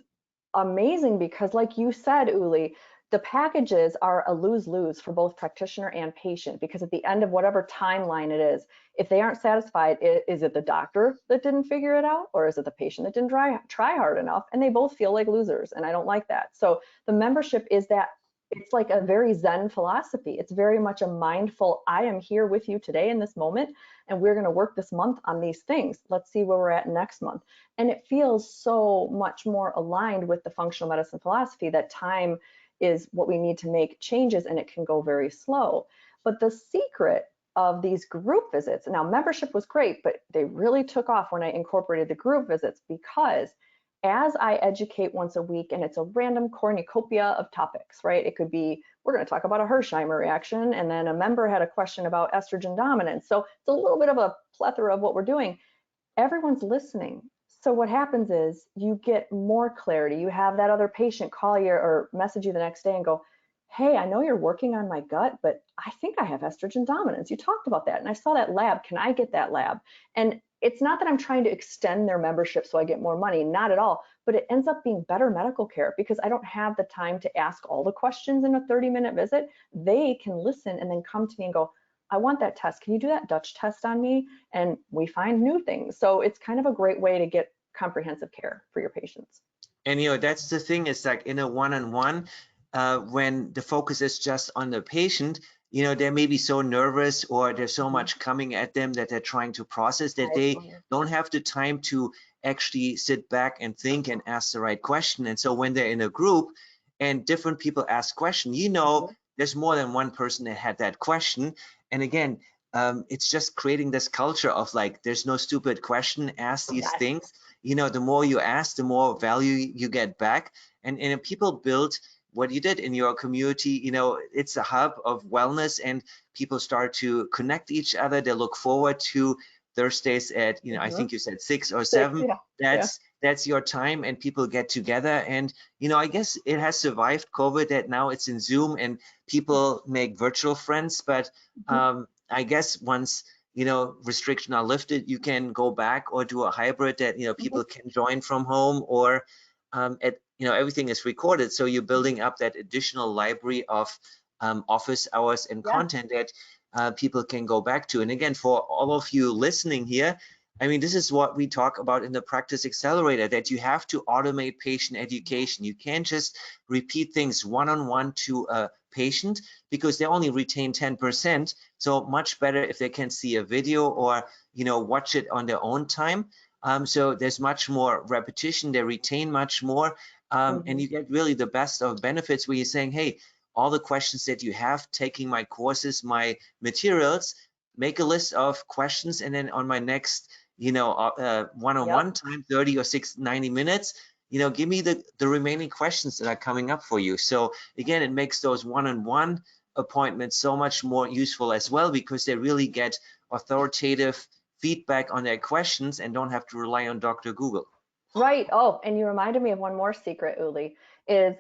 Speaker 2: amazing because, like you said, Uli, the packages are a lose-lose for both practitioner and patient, because at the end of whatever timeline it is, if they aren't satisfied, is it the doctor that didn't figure it out, or is it the patient that didn't try hard enough? And they both feel like losers, and I don't like that. So the membership is that, it's like a very Zen philosophy. It's very much a mindful, I am here with you today in this moment, and we're going to work this month on these things. Let's see where we're at next month. And it feels so much more aligned with the functional medicine philosophy that time is what we need to make changes, and it can go very slow. But the secret of these group visits, now membership was great, but they really took off when I incorporated the group visits, because as I educate once a week, and it's a random cornucopia of topics, right? It could be, we're going to talk about a Hersheimer reaction, and then a member had a question about estrogen dominance. So it's a little bit of a plethora of what we're doing. Everyone's listening. So what happens is you get more clarity. You have that other patient call you or message you the next day and go, hey, I know you're working on my gut, but I think I have estrogen dominance. You talked about that, and I saw that lab. Can I get that lab? And it's not that I'm trying to extend their membership so I get more money, not at all, but it ends up being better medical care because I don't have the time to ask all the questions in a 30-minute visit. They can listen and then come to me and go, I want that test. Can you do that Dutch test on me? And we find new things. So it's kind of a great way to get comprehensive care for your patients.
Speaker 1: And that's the thing, is like in a one-on-one, when the focus is just on the patient, they may be so nervous, or there's so much coming at them that they're trying to process, that they don't have the time to actually sit back and think and ask the right question. And so when they're in a group and different people ask questions, there's more than one person that had that question. And again, it's just creating this culture of like, there's no stupid question, ask these things. The more you ask, the more value you get back. And if people build what you did in your community, it's a hub of wellness, and people start to connect each other. They look forward to Thursdays at, I think you said 6 or 7. That's your time, and people get together. And, I guess it has survived COVID, that now it's in Zoom and people make virtual friends. But I guess once restrictions are lifted, you can go back or do a hybrid that people can join from home, or everything is recorded, so you're building up that additional library of office hours and content that people can go back to. And again, for all of you listening here, I mean, this is what we talk about in the Practice Accelerator, that you have to automate patient education. You can't just repeat things one-on-one to a patient, because they only retain 10%. So much better if they can see a video or, watch it on their own time. So there's much more repetition, they retain much more, and you get really the best of benefits, where you're saying, hey, all the questions that you have taking my courses, my materials, make a list of questions, and then on my next one-on-one time, 30 or 90 minutes, give me the remaining questions that are coming up for you. So again, it makes those one-on-one appointments so much more useful as well, because they really get authoritative feedback on their questions and don't have to rely on Dr. Google.
Speaker 2: Right. Oh, and you reminded me of one more secret, Uli, is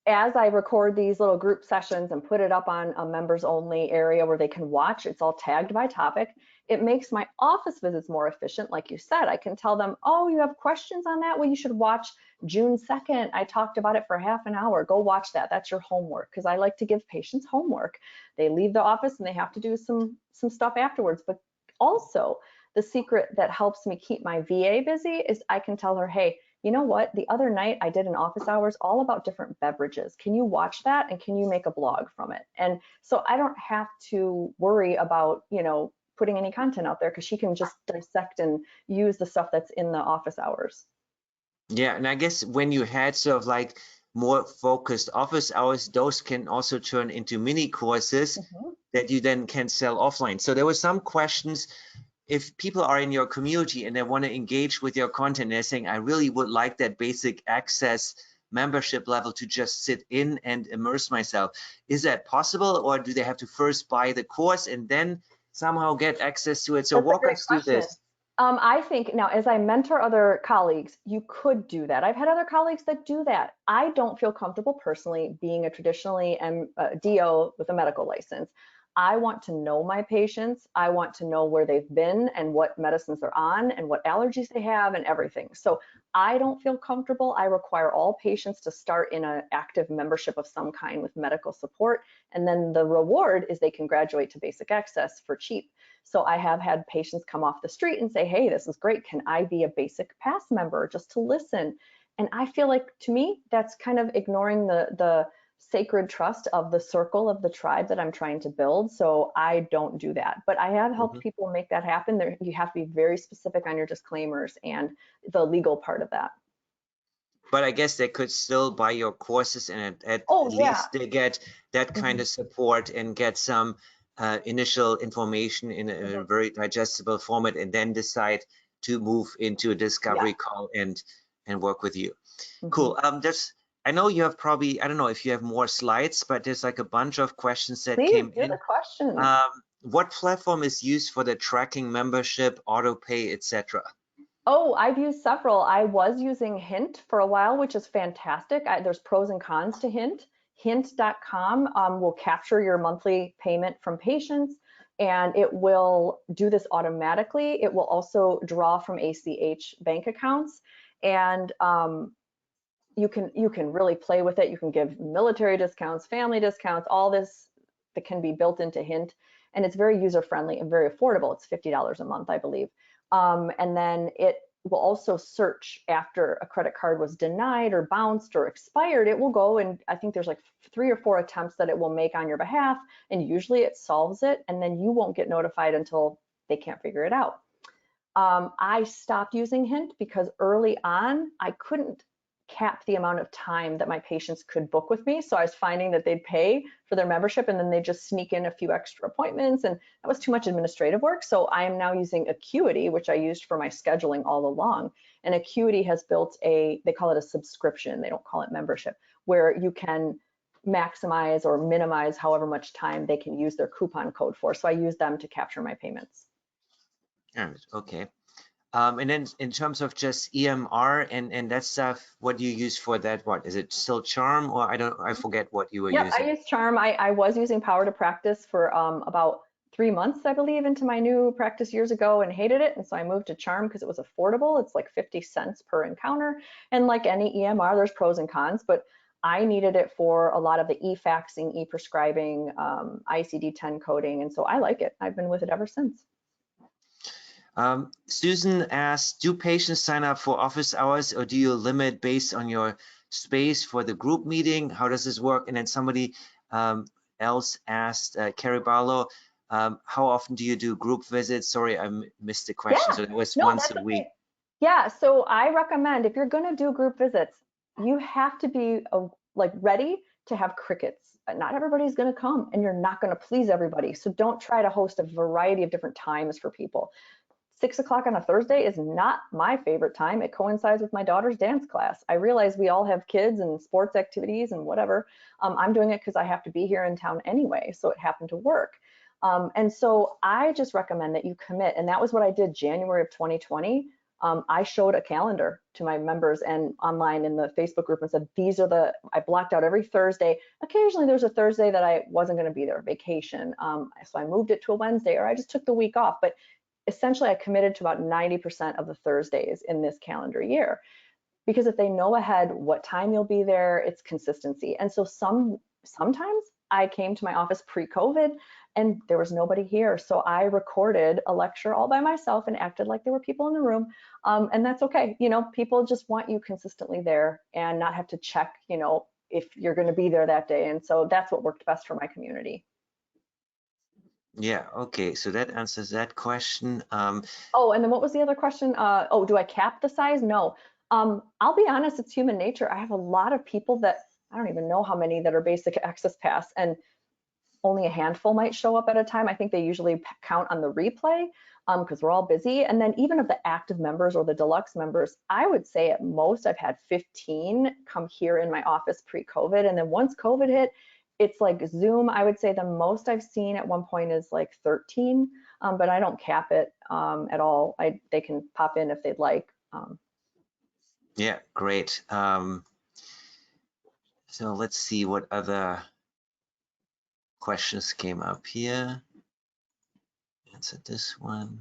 Speaker 2: as I record these little group sessions and put it up on a members only area where they can watch, it's all tagged by topic. It makes my office visits more efficient. Like you said, I can tell them, oh, you have questions on that? Well, you should watch June 2nd. I talked about it for half an hour. Go watch that. That's your homework. Because I like to give patients homework. They leave the office and they have to do some stuff afterwards. But also, the secret that helps me keep my VA busy is I can tell her, hey, you know what? The other night I did an office hours all about different beverages. Can you watch that? And can you make a blog from it? And so I don't have to worry about, putting any content out there, because she can just dissect and use the stuff that's in the office hours.
Speaker 1: Yeah, and I guess when you had sort of like more focused office hours, those can also turn into mini courses that you then can sell offline. So there were some questions. If people are in your community and they want to engage with your content, they're saying, I really would like that basic access membership level to just sit in and immerse myself. Is that possible, or do they have to first buy the course and then somehow get access to it? So walk us through this.
Speaker 2: I think now, as I mentor other colleagues, you could do that. I've had other colleagues that do that. I don't feel comfortable personally being a traditionally DO with a medical license. I want to know my patients. I want to know where they've been and what medicines they're on and what allergies they have and everything. So I don't feel comfortable. I require all patients to start in an active membership of some kind with medical support. And then the reward is they can graduate to basic access for cheap. So I have had patients come off the street and say, hey, this is great. Can I be a basic pass member just to listen? And I feel like, to me, that's kind of ignoring the sacred trust of the circle of the tribe that I'm trying to build. So I don't do that. But I have helped people make that happen. You have to be very specific on your disclaimers and the legal part of that.
Speaker 1: But I guess they could still buy your courses, and at least they get that kind of support and get some initial information in a very digestible format, and then decide to move into a discovery call and work with you. Cool. I know you have probably, I don't know if you have more slides, but there's like a bunch of questions that came in.
Speaker 2: The questions.
Speaker 1: What platform is used for the tracking membership, auto pay, etc.?
Speaker 2: Oh, I've used several. I was using Hint for a while, which is fantastic. There's pros and cons to Hint. Hint.com will capture your monthly payment from patients, and it will do this automatically. It will also draw from ACH bank accounts, and you can really play with it. You can give military discounts, family discounts, all this that can be built into Hint, and it's very user friendly and very affordable. It's $50 a month, I believe. And then will also search after a credit card was denied or bounced or expired. It will go, and I think there's like 3 or 4 attempts that it will make on your behalf, and usually it solves it, and then you won't get notified until they can't figure it out. I stopped using Hint because early on I couldn't cap the amount of time that my patients could book with me. So I was finding that they'd pay for their membership and then they just sneak in a few extra appointments, and that was too much administrative work. So I am now using Acuity, which I used for my scheduling all along. And Acuity has built they call it a subscription, they don't call it membership, where you can maximize or minimize however much time they can use their coupon code for. So I use them to capture my payments.
Speaker 1: All right, okay. And then in terms of just EMR and that stuff, what do you use for that? What is it, still Charm, or I forget what you were
Speaker 2: Yep, I
Speaker 1: using?
Speaker 2: use Charm. I was using Power to Practice for about 3 months, I believe, into my new practice years ago and hated it. And so I moved to Charm because it was affordable. It's like 50 cents per encounter. And like any EMR, there's pros and cons, but I needed it for a lot of the e-faxing, e-prescribing, ICD-10 coding. And so I like it. I've been with it ever since.
Speaker 1: Susan asked, do patients sign up for office hours, or do you limit based on your space for the group meeting? How does this work? And then somebody else asked, Carrie Barlow, how often do you do group visits? Sorry, I missed the question.
Speaker 2: Yeah,
Speaker 1: So it was
Speaker 2: no,
Speaker 1: once
Speaker 2: that's
Speaker 1: a week.
Speaker 2: okay. Yeah, so I recommend if you're going to do group visits, you have to be like ready to have crickets. Not everybody's going to come, and you're not going to please everybody. So don't try to host a variety of different times for people. 6 o'clock on a Thursday is not my favorite time. It coincides with my daughter's dance class. I realize we all have kids and sports activities and whatever. I'm doing it because I have to be here in town anyway, so it happened to work. And so I just recommend that you commit. And that was what I did January of 2020. I showed a calendar to my members and online in the Facebook group and said, I blocked out every Thursday. Occasionally there's a Thursday that I wasn't going to be there, vacation. So I moved it to a Wednesday, or I just took the week off. But essentially I committed to about 90% of the Thursdays in this calendar year, because if they know ahead what time you'll be there, it's consistency. And so sometimes I came to my office pre-COVID and there was nobody here. So I recorded a lecture all by myself and acted like there were people in the room. And that's okay. You know, people just want you consistently there and not have to check, you know, if you're going to be there that day. And so that's what worked best for my community.
Speaker 1: Yeah, okay, so that answers that question.
Speaker 2: Oh, and then what was the other question? Oh, do I cap the size? No. I'll be honest, it's human nature. I have a lot of people that I don't even know how many that are basic access pass, and only a handful might show up at a time. I think they usually count on the replay because we're all busy. And then even of the active members or the deluxe members, I would say at most I've had 15 come here in my office pre-COVID. And then once COVID hit, it's like Zoom. I would say the most I've seen at one point is like 13, but I don't cap it at all. They can pop in if they'd like.
Speaker 1: Yeah, great. So let's see what other questions came up here. Answer this one.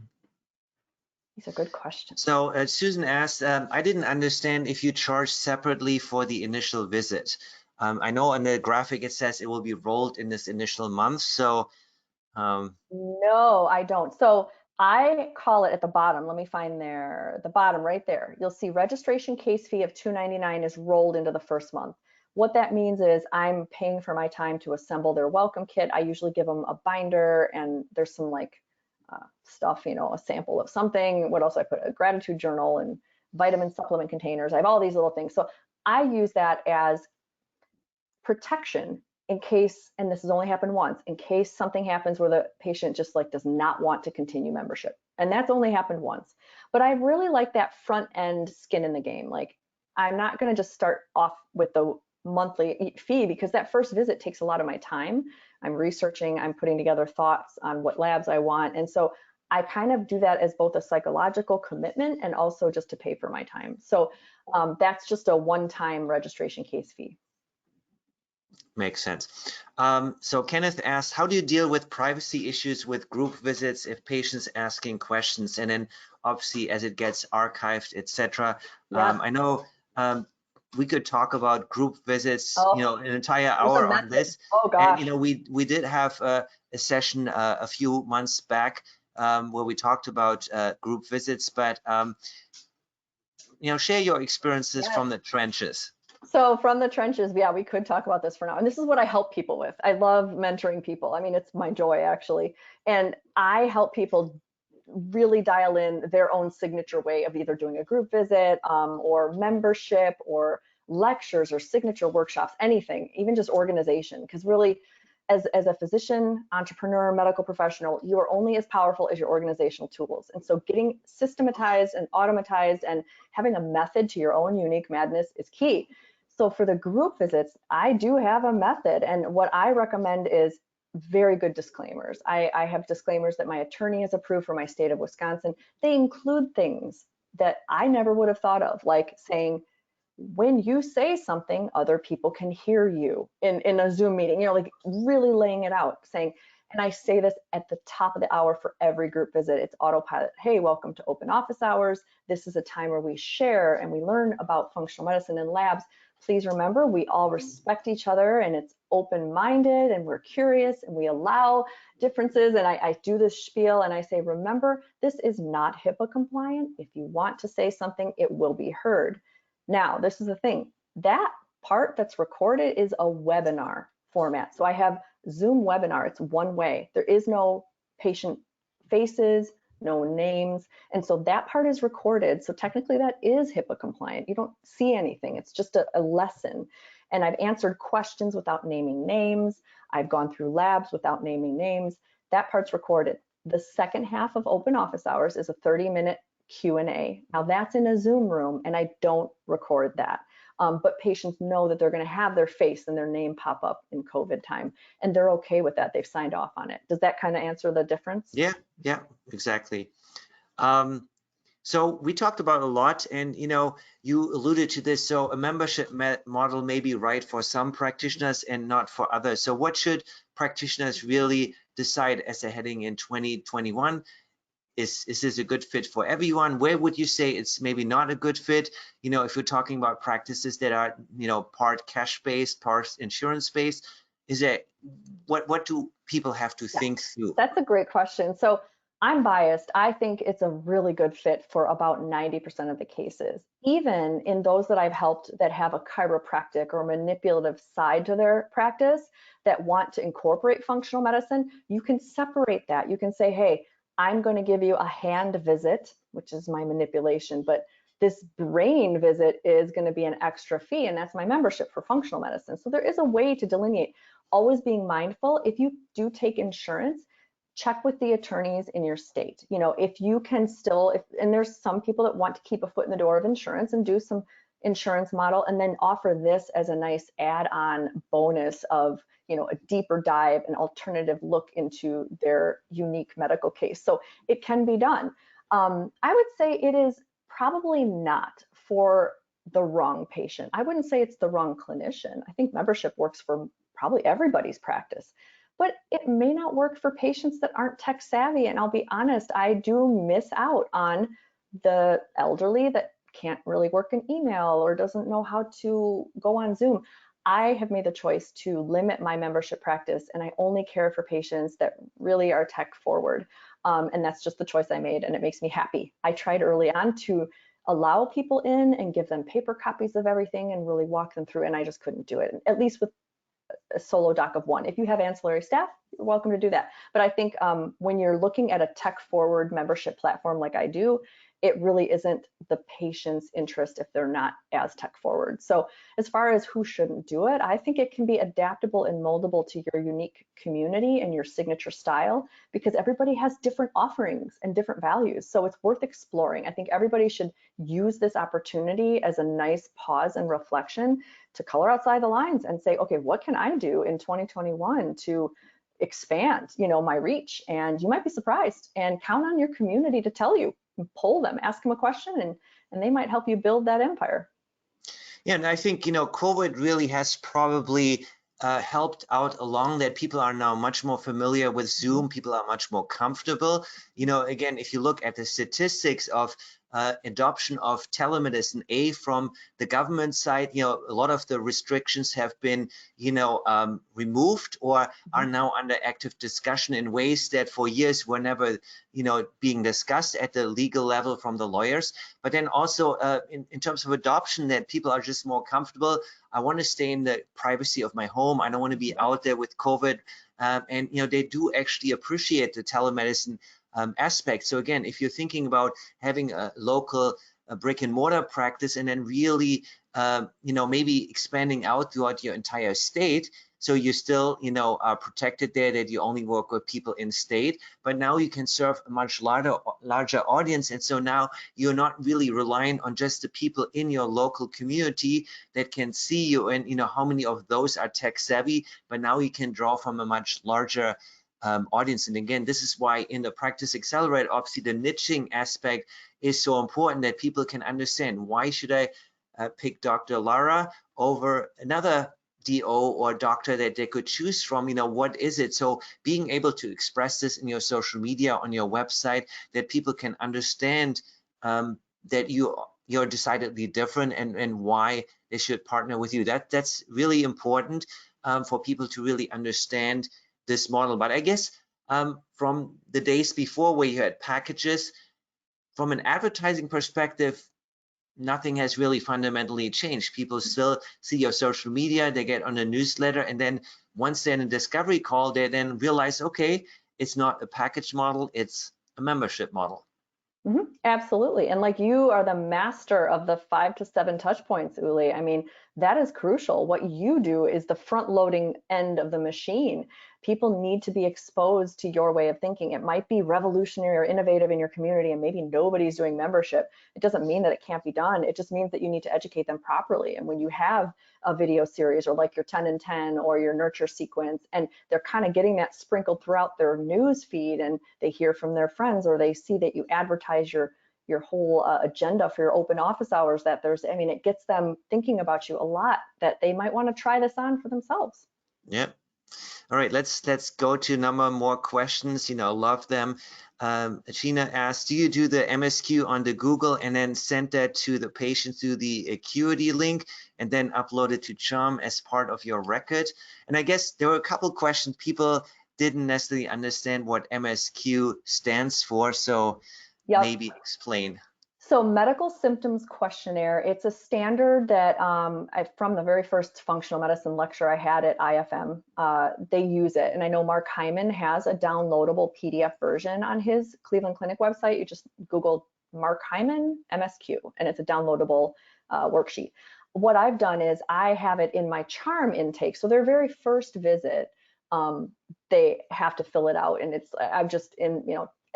Speaker 2: These are good questions.
Speaker 1: So Susan asked, I didn't understand if you charge separately for the initial visit. I know on the graphic it says it will be rolled in this initial month. So
Speaker 2: No, I don't. So I call it at the bottom. Let me find the bottom right there. You'll see registration case fee of $2.99 is rolled into the first month. What that means is I'm paying for my time to assemble their welcome kit. I usually give them a binder and there's some like stuff, you know, a sample of something. What else I put? A gratitude journal and vitamin supplement containers. I have all these little things. So I use that as protection in case, and this has only happened once, in case something happens where the patient just like does not want to continue membership. And that's only happened once. But I really like that front end skin in the game. Like I'm not going to just start off with the monthly fee because that first visit takes a lot of my time. I'm researching, I'm putting together thoughts on what labs I want. And so I kind of do that as both a psychological commitment and also just to pay for my time. So that's just a one-time registration case fee.
Speaker 1: makes sense. So Kenneth asked, how do you deal with privacy issues with group visits if patients asking questions, and then obviously as it gets archived, etc.
Speaker 2: Yes.
Speaker 1: I know we could talk about group visits,
Speaker 2: Oh,
Speaker 1: you know, an entire
Speaker 2: there's a
Speaker 1: hour on
Speaker 2: method.
Speaker 1: this.
Speaker 2: Oh
Speaker 1: And you
Speaker 2: gosh.
Speaker 1: know, we did have a session a few months back where we talked about group visits, but share your experiences
Speaker 2: Yes.
Speaker 1: from the trenches.
Speaker 2: So from the trenches, yeah, we could talk about this for now. And this is what I help people with. I love mentoring people. I mean, it's my joy actually. And I help people really dial in their own signature way of either doing a group visit or membership or lectures or signature workshops, anything, even just organization. Because really, as a physician, entrepreneur, medical professional, you are only as powerful as your organizational tools. And so getting systematized and automatized and having a method to your own unique madness is key. So for the group visits, I do have a method. And what I recommend is very good disclaimers. I have disclaimers that my attorney has approved for my state of Wisconsin. They include things that I never would have thought of, like saying, when you say something, other people can hear you in a Zoom meeting, like really laying it out, saying, and I say this at the top of the hour for every group visit, it's autopilot. Hey, welcome to open office hours. This is a time where we share and we learn about functional medicine and labs. Please remember, we all respect each other and it's open-minded and we're curious and we allow differences. And I do this spiel and I say, remember, this is not HIPAA compliant. If you want to say something, it will be heard. Now, this is the thing, that part that's recorded is a webinar format. So I have Zoom webinar, it's one way. There is no patient faces, no names. And so that part is recorded. So technically that is HIPAA compliant. You don't see anything. It's just a lesson. And I've answered questions without naming names. I've gone through labs without naming names. That part's recorded. The second half of open office hours is a 30-minute Q&A. Now that's in a Zoom room and I don't record that. But patients know that they're going to have their face and their name pop up in COVID time, and they're okay with that. They've signed off on it. Does that kind of answer the difference?
Speaker 1: Yeah, exactly. So we talked about a lot, and you alluded to this. So a membership model may be right for some practitioners and not for others. So what should practitioners really decide as they're heading in 2021? Is this a good fit for everyone? Where would you say it's maybe not a good fit? If you're talking about practices that are, part cash-based, part insurance-based, what do people have to think through?
Speaker 2: That's a great question. So I'm biased. I think it's a really good fit for about 90% of the cases. Even in those that I've helped that have a chiropractic or manipulative side to their practice that want to incorporate functional medicine, you can separate that. You can say, hey, I'm going to give you a hand visit, which is my manipulation, but this brain visit is going to be an extra fee, and that's my membership for functional medicine. So there is a way to delineate, always being mindful. If you do take insurance, check with the attorneys in your state. If you can still, and there's some people that want to keep a foot in the door of insurance and do some insurance model and then offer this as a nice add-on bonus of a deeper dive, an alternative look into their unique medical case. So it can be done. I would say it is probably not for the wrong patient. I wouldn't say it's the wrong clinician. I think membership works for probably everybody's practice, but it may not work for patients that aren't tech savvy. And I'll be honest, I do miss out on the elderly that can't really work an email or doesn't know how to go on Zoom. I have made the choice to limit my membership practice and I only care for patients that really are tech forward. And that's just the choice I made and it makes me happy. I tried early on to allow people in and give them paper copies of everything and really walk them through, and I just couldn't do it, at least with a solo doc of one. If you have ancillary staff, you're welcome to do that. But I think when you're looking at a tech forward membership platform like I do, it really isn't the patient's interest if they're not as tech forward. So as far as who shouldn't do it, I think it can be adaptable and moldable to your unique community and your signature style, because everybody has different offerings and different values. So it's worth exploring. I think everybody should use this opportunity as a nice pause and reflection to color outside the lines and say, okay, what can I do in 2021 to expand, my reach? And you might be surprised, and count on your community to tell you. Poll them, ask them a question, and they might help you build that empire.
Speaker 1: Yeah, and I think, COVID really has probably helped out along that. People are now much more familiar with Zoom. People are much more comfortable. Again, if you look at the statistics of adoption of telemedicine, from the government side. A lot of the restrictions have been, removed or are now under active discussion in ways that for years were never, being discussed at the legal level from the lawyers. But then also in terms of adoption, that people are just more comfortable. I want to stay in the privacy of my home. I don't want to be out there with COVID. And they do actually appreciate the telemedicine aspect. So again, if you're thinking about having a local brick and mortar practice and then really, maybe expanding out throughout your entire state, so you still, are protected there, that you only work with people in state, but now you can serve a much larger audience. And so now you're not really relying on just the people in your local community that can see you and, how many of those are tech savvy, but now you can draw from a much larger audience. And again, this is why in the Practice Accelerator, obviously the niching aspect is so important, that people can understand, why should I pick Dr. Lara over another DO or doctor that they could choose from? What is it? So being able to express this in your social media, on your website, that people can understand that you're decidedly different and why they should partner with you. That's really important for people to really understand this model. But I guess from the days before, where you had packages, from an advertising perspective, nothing has really fundamentally changed. People still see your social media, they get on a newsletter, and then once they're in a discovery call, they then realize, okay, it's not a package model, it's a membership model.
Speaker 2: Absolutely. And like, you are the master of the 5 to 7 touch points, Uli. I mean, that is crucial. What you do is the front loading end of the machine. People need to be exposed to your way of thinking. It might be revolutionary or innovative in your community, and maybe nobody's doing membership. It doesn't mean that it can't be done. It just means that you need to educate them properly. And when you have a video series, or like your 10 and 10 or your nurture sequence, and they're kind of getting that sprinkled throughout their news feed, and they hear from their friends, or they see that you advertise your whole agenda for your open office hours, that it gets them thinking about you a lot, that they might want to try this on for themselves.
Speaker 1: Yep. All right, let's go to a number more questions. Love them. Gina asked, do you do the MSQ on the Google and then send that to the patient through the Acuity link and then upload it to Charm as part of your record? And I guess there were a couple questions. People didn't necessarily understand what MSQ stands for, so maybe explain.
Speaker 2: So medical symptoms questionnaire, it's a standard that from the very first functional medicine lecture I had at IFM, they use it. And I know Mark Hyman has a downloadable PDF version on his Cleveland Clinic website. You just Google Mark Hyman MSQ, and it's a downloadable worksheet. What I've done is I have it in my Charm intake. So their very first visit, they have to fill it out. And I'm just in,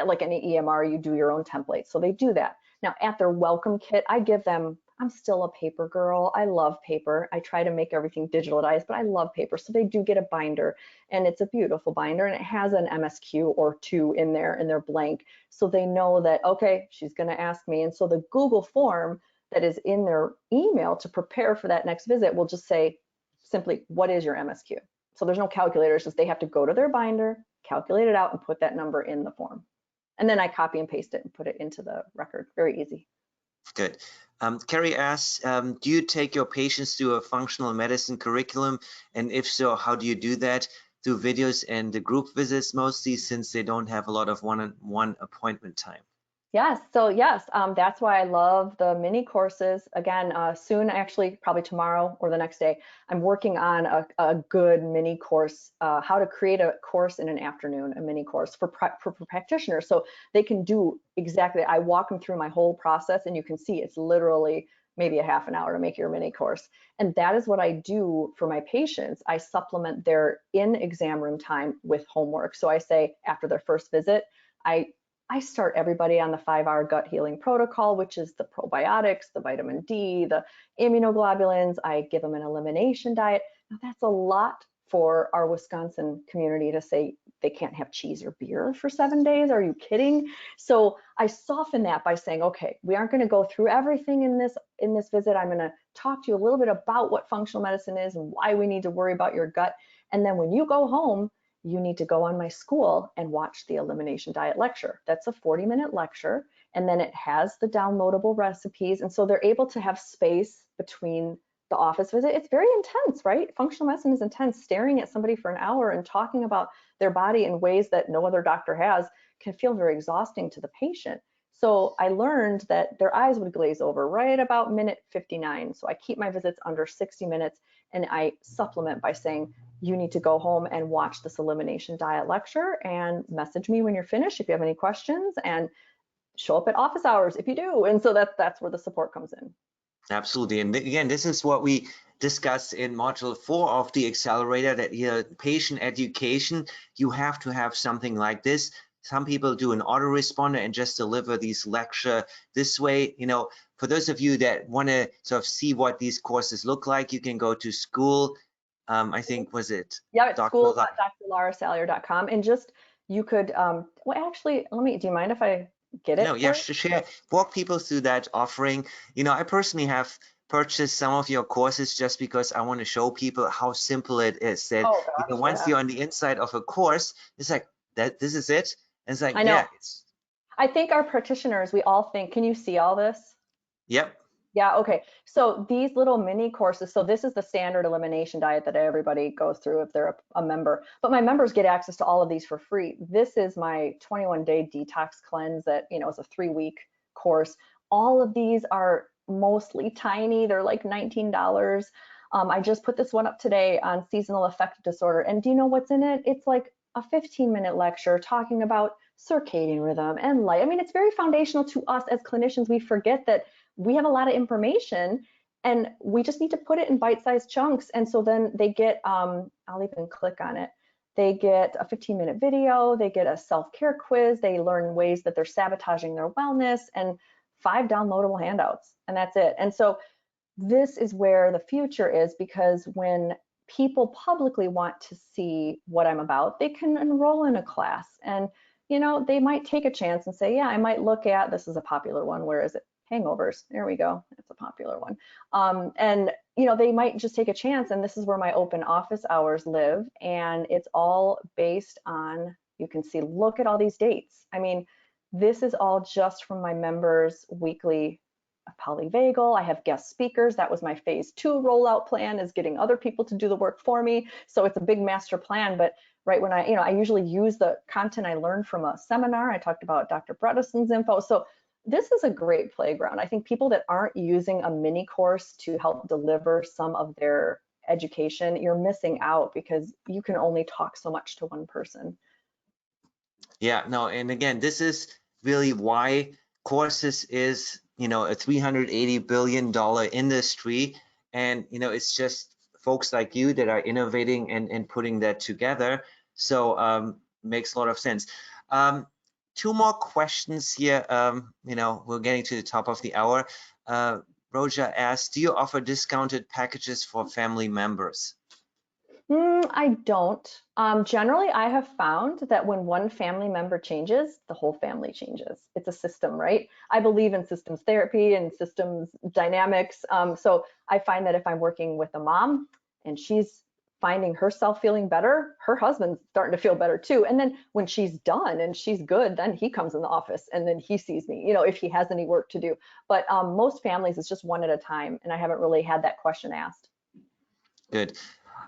Speaker 2: like any EMR, you do your own template. So they do that. Now at their welcome kit, I give them, I'm still a paper girl. I love paper. I try to make everything digitalized, but I love paper. So they do get a binder, and it's a beautiful binder, and it has an MSQ or 2 in there, and they're blank. So they know that, okay, she's going to ask me. And so the Google form that is in their email to prepare for that next visit will just say simply, what is your MSQ? So there's no calculators, just they have to go to their binder, calculate it out, and put that number in the form. And then I copy and paste it and put it into the record. Very easy.
Speaker 1: Good. Carrie asks, do you take your patients through a functional medicine curriculum? And if so, how do you do that? Through videos and the group visits mostly, since they don't have a lot of one-on-one appointment time?
Speaker 2: Yes, so yes, that's why I love the mini courses. Again, soon, actually, probably tomorrow or the next day, I'm working on a good mini course, how to create a course in an afternoon, a mini course for practitioners, so they can do exactly, I walk them through my whole process, and you can see it's literally maybe a half an hour to make your mini course. And that is what I do for my patients. I supplement their in-exam room time with homework. So I say after their first visit, I start everybody on the 5-hour gut healing protocol, which is the probiotics, the vitamin D, the immunoglobulins. I give them an elimination diet. Now that's a lot for our Wisconsin community to say they can't have cheese or beer for 7 days. Are you kidding? So I soften that by saying, okay, we aren't going to go through everything in this visit. I'm going to talk to you a little bit about what functional medicine is and why we need to worry about your gut. And then when you go home, you need to go on my school and watch the elimination diet lecture. That's a 40-minute lecture. and then it has the downloadable recipes. And so they're able to have space between the office visit. It's very intense, right? Functional medicine is intense. Staring at somebody for an hour and talking about their body in ways that no other doctor has can feel very exhausting to the patient. So I learned that their eyes would glaze over right about minute 59. So I keep my visits under 60 minutes, and I supplement by saying, you need to go home and watch this elimination diet lecture and message me when you're finished if you have any questions, and show up at office hours if you do. And so that's where the support comes in.
Speaker 1: Absolutely. And again, this is what we discussed in module 4 of the accelerator, that patient education, you have to have something like this. Some people do an autoresponder and just deliver these lecture this way. For those of you that want to sort of see what these courses look like, you can go to school. I think, was it?
Speaker 2: Yeah, it's
Speaker 1: Dr.
Speaker 2: school.drlarasalyer.com. And just, you could, well, actually, do you mind if I get
Speaker 1: No,
Speaker 2: it
Speaker 1: yeah,
Speaker 2: for you?
Speaker 1: share, walk people through that offering. I personally have purchased some of your courses just because I want to show people how simple it is. That,
Speaker 2: Oh gosh,
Speaker 1: once
Speaker 2: yeah.
Speaker 1: you're on the inside of a course, it's like that. This is it. And it's like,
Speaker 2: I know.
Speaker 1: yeah,
Speaker 2: I think our practitioners, we all think, can you see all this?
Speaker 1: yep,
Speaker 2: Yeah, okay. So these little mini courses, so this is the standard elimination diet that everybody goes through if they're a member. But my members get access to all of these for free. This is my 21-day detox cleanse that, is a 3-week course. All of these are mostly tiny. They're like $19. I just put this one up today on seasonal affective disorder. And do you know what's in it? It's like a 15-minute lecture talking about circadian rhythm and light. I mean, it's very foundational to us as clinicians. We forget that we have a lot of information and we just need to put it in bite-sized chunks. And so then they get, I'll even click on it. They get a 15-minute video, they get a self-care quiz, they learn ways that they're sabotaging their wellness, and 5 downloadable handouts, and that's it. And so this is where the future is, because when people publicly want to see what I'm about, they can enroll in a class, and they might take a chance and say, yeah, I might look at, this is a popular one, where is it? Hangovers. There we go. It's a popular one. And they might just take a chance, and this is where my open office hours live, and it's all based on, you can see, look at all these dates. I mean, this is all just from my members' weekly polyvagal. I have guest speakers. That was my phase 2 rollout plan, is getting other people to do the work for me. So it's a big master plan. But right when I usually use the content I learned from a seminar. I talked about Dr. Bredeson's info. So this is a great playground. I think people that aren't using a mini course to help deliver some of their education, you're missing out, because you can only talk so much to one person.
Speaker 1: yeah, no. And again, this is really why courses is, a $380 billion industry. And, it's just folks like you that are innovating and putting that together. So makes a lot of sense. 2 more questions here. We're getting to the top of the hour. Roja asks, do you offer discounted packages for family members?
Speaker 2: I don't. Generally, I have found that when one family member changes, the whole family changes. It's a system, right? I believe in systems therapy and systems dynamics. So I find that if I'm working with a mom and she's finding herself feeling better, her husband's starting to feel better too. And then when she's done and she's good, then he comes in the office and then he sees me, if he has any work to do. But most families, it's just one at a time. And I haven't really had that question asked.
Speaker 1: Good.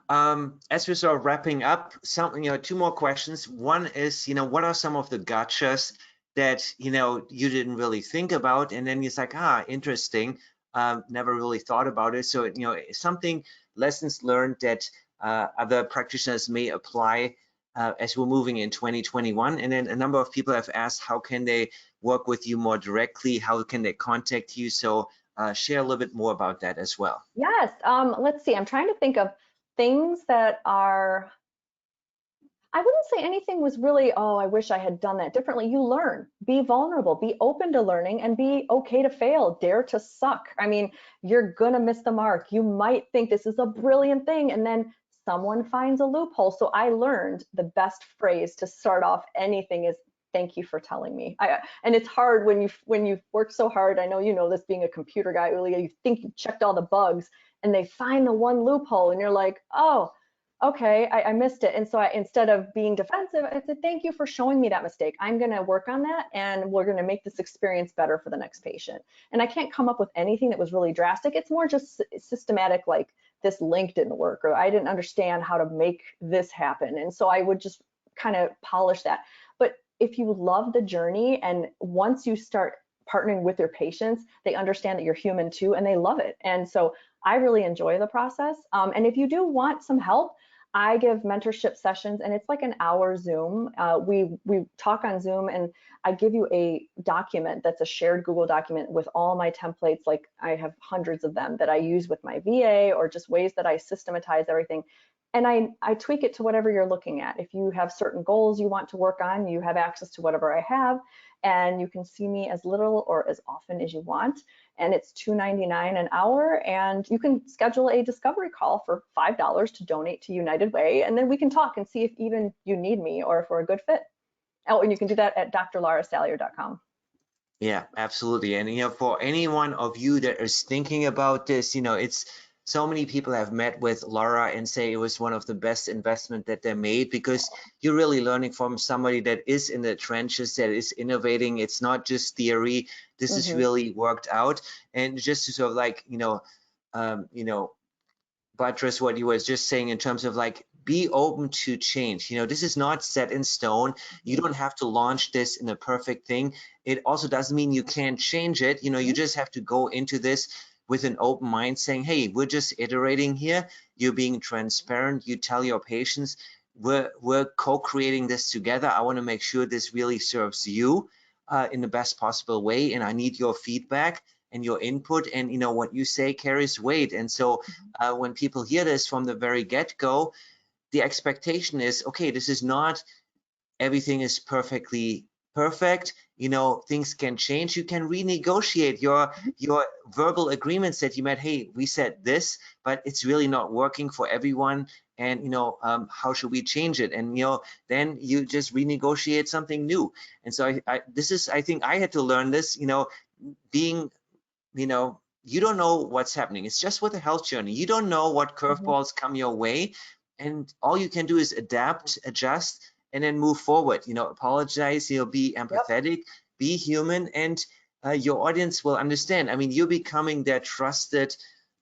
Speaker 1: As we're sort of wrapping up, 2 more questions. One is, what are some of the gotchas that, you didn't really think about, and then it's like, interesting, never really thought about it. So, something, lessons learned that other practitioners may apply as we're moving in 2021. And then a number of people have asked, how can they work with you more directly? How can they contact you? So share a little bit more about that as well.
Speaker 2: Yes. Let's see. I'm trying to think of things that are, I wouldn't say anything was really, oh, I wish I had done that differently. You learn, be vulnerable, be open to learning, and be okay to fail, dare to suck. I mean, you're gonna miss the mark. You might think this is a brilliant thing, and then someone finds a loophole. So I learned the best phrase to start off anything is, thank you for telling me. And it's hard when you work so hard. I know you know this, being a computer guy, really, you think you checked all the bugs, and they find the one loophole, and you're like, oh, okay, I missed it. And so instead of being defensive, I said, thank you for showing me that mistake. I'm going to work on that and we're going to make this experience better for the next patient. And I can't come up with anything that was really drastic. It's more just systematic, like this link didn't work, or I didn't understand how to make this happen. And so I would just kind of polish that. But if you love the journey and once you start partnering with your patients, they understand that you're human too and they love it. And so I really enjoy the process. And if you do want some help, I give mentorship sessions and it's like an hour Zoom. We talk on Zoom and I give you a document that's a shared Google document with all my templates. Like I have hundreds of them that I use with my VA or just ways that I systematize everything. And I tweak it to whatever you're looking at. If you have certain goals you want to work on, you have access to whatever I have, and you can see me as little or as often as you want. And it's $2.99 an hour, and you can schedule a discovery call for $5 to donate to United Way, and then we can talk and see if even you need me or if we're a good fit. Oh, and you can do that at drlarasalyer.com.
Speaker 1: Yeah, absolutely. And for any one of you that is thinking about this, it's so many people have met with Lara and say it was one of the best investment that they made, because you're really learning from somebody that is in the trenches, that is innovating. It's not just theory. This is
Speaker 2: Mm-hmm.
Speaker 1: really worked out. And just to sort of like, buttress what you was just saying in terms of like, be open to change. This is not set in stone. You don't have to launch this in a perfect thing. It also doesn't mean you can't change it. You just have to go into this with an open mind, saying, hey, we're just iterating here. You're being transparent. You tell your patients we're co-creating this together. I want to make sure this really serves you in the best possible way, and I need your feedback and your input, and what you say carries weight. And so when people hear this from the very get-go, the expectation is, okay, this is not everything is perfectly perfect. Things can change. You can renegotiate your verbal agreements that you met. Hey, we said this, but it's really not working for everyone. And how should we change it? And then you just renegotiate something new. And so I think I had to learn this. Being you don't know what's happening. It's just with a health journey. You don't know what
Speaker 2: Mm-hmm.
Speaker 1: curveballs come your way, and all you can do is adapt, adjust, and then move forward. Apologize, be
Speaker 2: Yep.
Speaker 1: empathetic, be human, and your audience will understand. I mean, you're becoming their trusted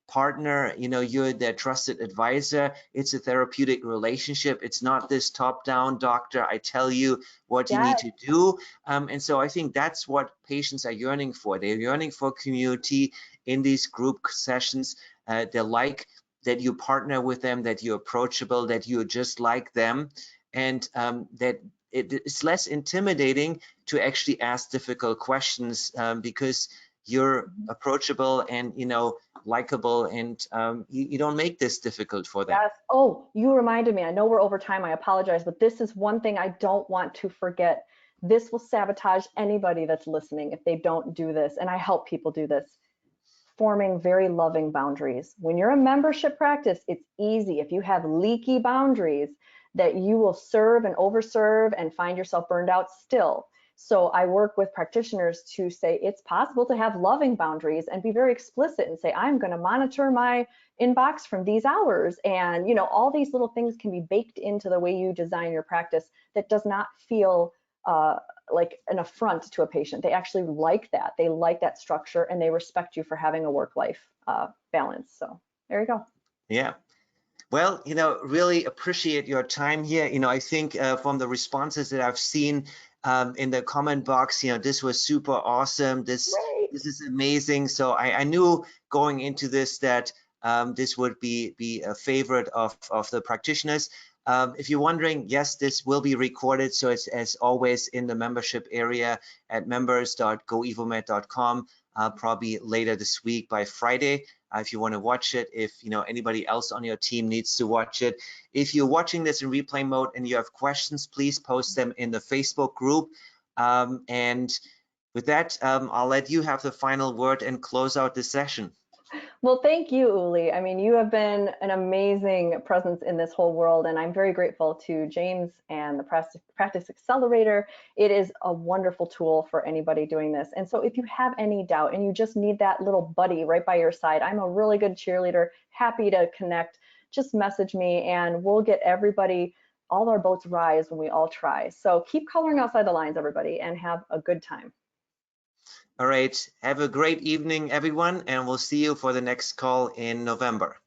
Speaker 1: partner. You're their trusted advisor. It's a therapeutic relationship. It's not this top-down doctor, I tell you what you need
Speaker 2: Yes.
Speaker 1: to do. And so I think that's what patients are yearning for. They're yearning for community in these group sessions. They like that you partner with them, that you're approachable, that you're just like them, and that it's less intimidating to actually ask difficult questions, because you're
Speaker 2: Mhm.
Speaker 1: approachable and likable, and you don't make this difficult for them.
Speaker 2: Yes. Oh, you reminded me. I know we're over time. I apologize, but this is one thing I don't want to forget. This will sabotage anybody that's listening if they don't do this. And I help people do this. Forming very loving boundaries. When you're a membership practice, it's easy. If you have leaky boundaries, that you will serve and overserve and find yourself burned out still. So I work with practitioners to say it's possible to have loving boundaries and be very explicit and say, I'm going to monitor my inbox from these hours. And, all these little things can be baked into the way you design your practice that does not feel like an affront to a patient. They actually like that. They like that structure and they respect you for having a work-life balance. So there you go.
Speaker 1: Yeah. Well, really appreciate your time here. I think from the responses that I've seen in the comment box, this was super awesome. This
Speaker 2: Great.
Speaker 1: is amazing. So I knew going into this that this would be a favorite of the practitioners. If you're wondering, yes, this will be recorded. So it's as always in the membership area at members.goevomed.com, probably later this week by Friday. If you want to watch it, if anybody else on your team needs to watch it. If you're watching this in replay mode and you have questions, please post them in the Facebook group. And with that, I'll let you have the final word and close out this session.
Speaker 2: Well, thank you, Uli. I mean, you have been an amazing presence in this whole world, and I'm very grateful to James and the Practice Accelerator. It is a wonderful tool for anybody doing this. And so if you have any doubt and you just need that little buddy right by your side, I'm a really good cheerleader, happy to connect. just message me and we'll get everybody, all our boats rise when we all try. So keep coloring outside the lines, everybody, and have a good time.
Speaker 1: All right. Have a great evening, everyone, and we'll see you for the next call in November.